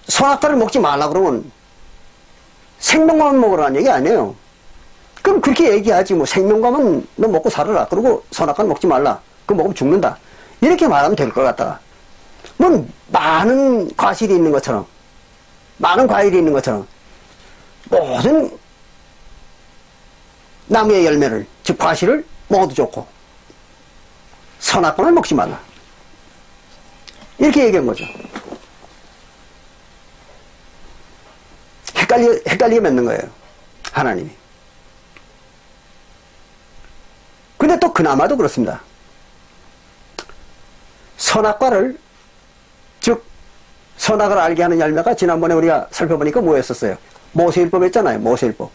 선악과를 먹지 말라 그러면 생명과만 먹으라는 얘기 아니에요. 그럼 그렇게 얘기하지, 뭐 생명과만 너 먹고 살아라, 그리고 선악과는 먹지 말라, 그거 먹으면 죽는다, 이렇게 말하면 될 것 같다가, 뭐 많은 과실이 있는 것처럼, 많은 과일이 있는 것처럼 모든 나무의 열매를, 즉 과실을 먹어도 좋고 선악과는 먹지 말라, 이렇게 얘기한 거죠. 헷갈리게 맺는 거예요, 하나님이. 근데 또 그나마도 그렇습니다. 선악과를, 즉 선악을 알게 하는 열매가 지난번에 우리가 살펴보니까 뭐였었어요? 모세율법 했잖아요. 모세율법.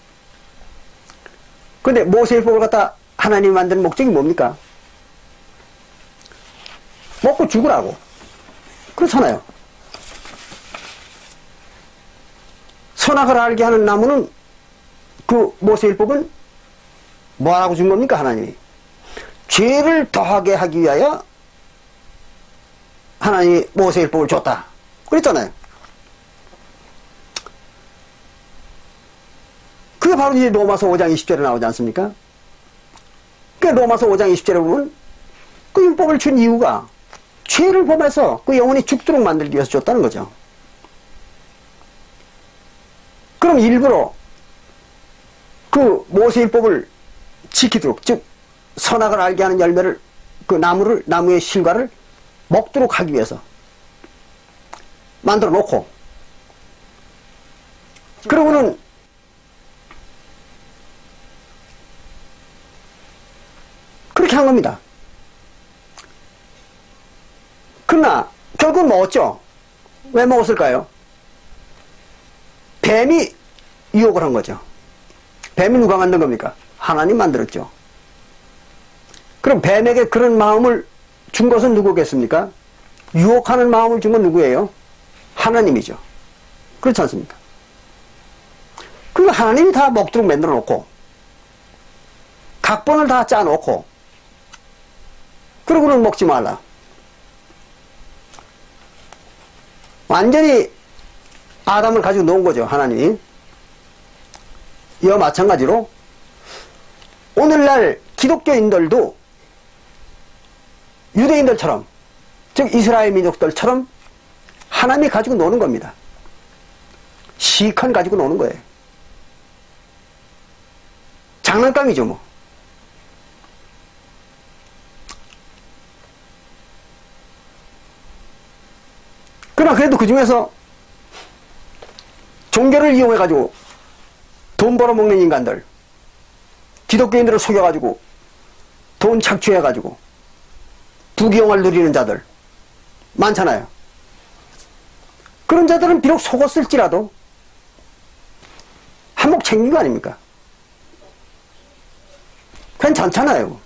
근데 모세율법을 갖다 하나님이 만든 목적이 뭡니까? 먹고 죽으라고. 그렇잖아요. 선악을 알게 하는 나무는, 그 모세율법은 뭐라고 준 겁니까? 하나님이 죄를 더하게 하기 위하여 하나님이 모세율법을 줬다 그랬잖아요. 그게 바로 이제 로마서 5장 20절에 나오지 않습니까? 그 로마서 5장 20절에 보면 그 율법을 준 이유가 죄를 범해서 그 영혼이 죽도록 만들기 위해서 줬다는 거죠. 그럼 일부러 그 모세율법을 지키도록, 즉 선악을 알게 하는 열매를, 그 나무의 실과를 먹도록 하기 위해서 만들어 놓고, 그러고는 그렇게 한 겁니다. 그러나 결국은 먹었죠. 왜 먹었을까요? 뱀이 유혹을 한 거죠. 뱀이 누가 만든 겁니까? 하나님 만들었죠. 그럼 뱀에게 그런 마음을 준 것은 누구겠습니까? 유혹하는 마음을 준 건 누구예요? 하나님이죠. 그렇지 않습니까? 그리고 하나님이 다 먹도록 만들어 놓고 각본을 다 짜놓고 그러고는 먹지 말라. 완전히 아담을 가지고 놓은 거죠, 하나님이. 이와 마찬가지로 오늘날 기독교인들도 유대인들처럼, 즉 이스라엘 민족들처럼 하나님이 가지고 노는 겁니다. 시컨 가지고 노는 거예요. 장난감이죠, 뭐. 그러나 그래도 그 중에서 종교를 이용해가지고 돈 벌어먹는 인간들, 기독교인들을 속여가지고 돈 착취해가지고 부귀영화를 누리는 자들 많잖아요. 그런 자들은 비록 속았을지라도 한몫 챙긴 거 아닙니까? 괜찮잖아요.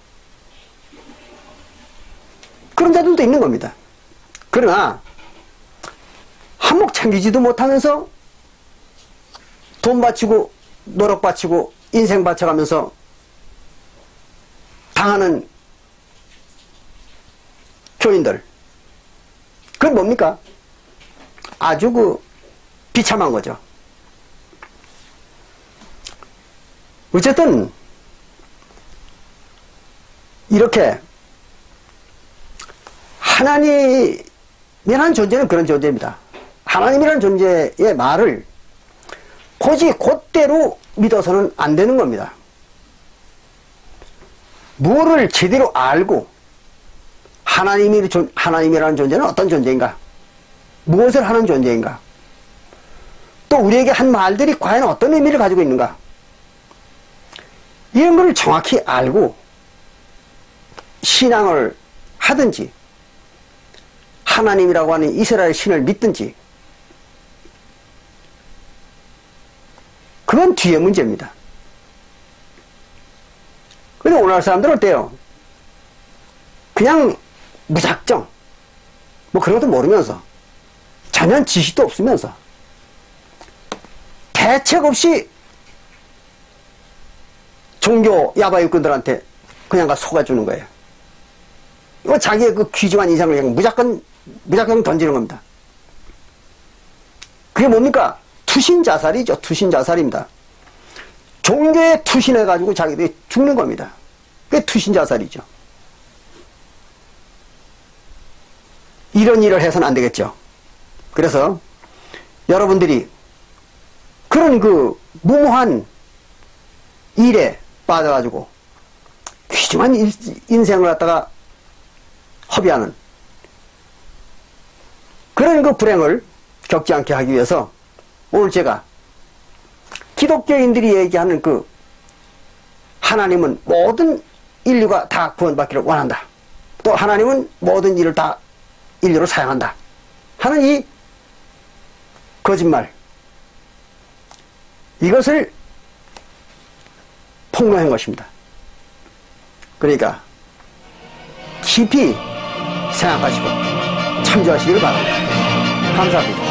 그런 자들도 있는 겁니다. 그러나 한몫 챙기지도 못하면서 돈 바치고 노력 바치고 인생 바쳐가면서 당하는 교인들, 그건 뭡니까? 아주 비참한 거죠. 어쨌든 이렇게 하나님이라는 존재는 그런 존재입니다. 하나님이라는 존재의 말을 곧이 곧대로 믿어서는 안 되는 겁니다. 무엇을 제대로 알고 하나님이라는 존재는 어떤 존재인가? 무엇을 하는 존재인가? 또 우리에게 한 말들이 과연 어떤 의미를 가지고 있는가? 이런 걸 정확히 알고 신앙을 하든지 하나님이라고 하는 이스라엘 신을 믿든지 그건 뒤의 문제입니다. 근데 오늘날 사람들은 어때요? 그냥 무작정 뭐 그런 것도 모르면서 전혀 지식도 없으면서 대책 없이 종교 야바육꾼들한테 그냥 가 속아주는 거예요. 이거 자기의 그 귀중한 인상을 그냥 무작정 던지는 겁니다. 그게 뭡니까? 투신자살이죠. 투신자살입니다. 종교에 투신해가지고 자기들이 죽는 겁니다. 그게 투신자살이죠. 이런 일을 해서는 안 되겠죠. 그래서 여러분들이 그런 무모한 일에 빠져가지고 귀중한 인생을 갖다가 허비하는 그런 불행을 겪지 않게 하기 위해서 오늘 제가 기독교인들이 얘기하는 하나님은 모든 인류가 다 구원받기를 원한다. 또 하나님은 모든 일을 다 인류로 사용한다. 하는 이 거짓말. 이것을 폭로한 것입니다. 그러니까 깊이 생각하시고 참조하시기를 바랍니다. 감사합니다.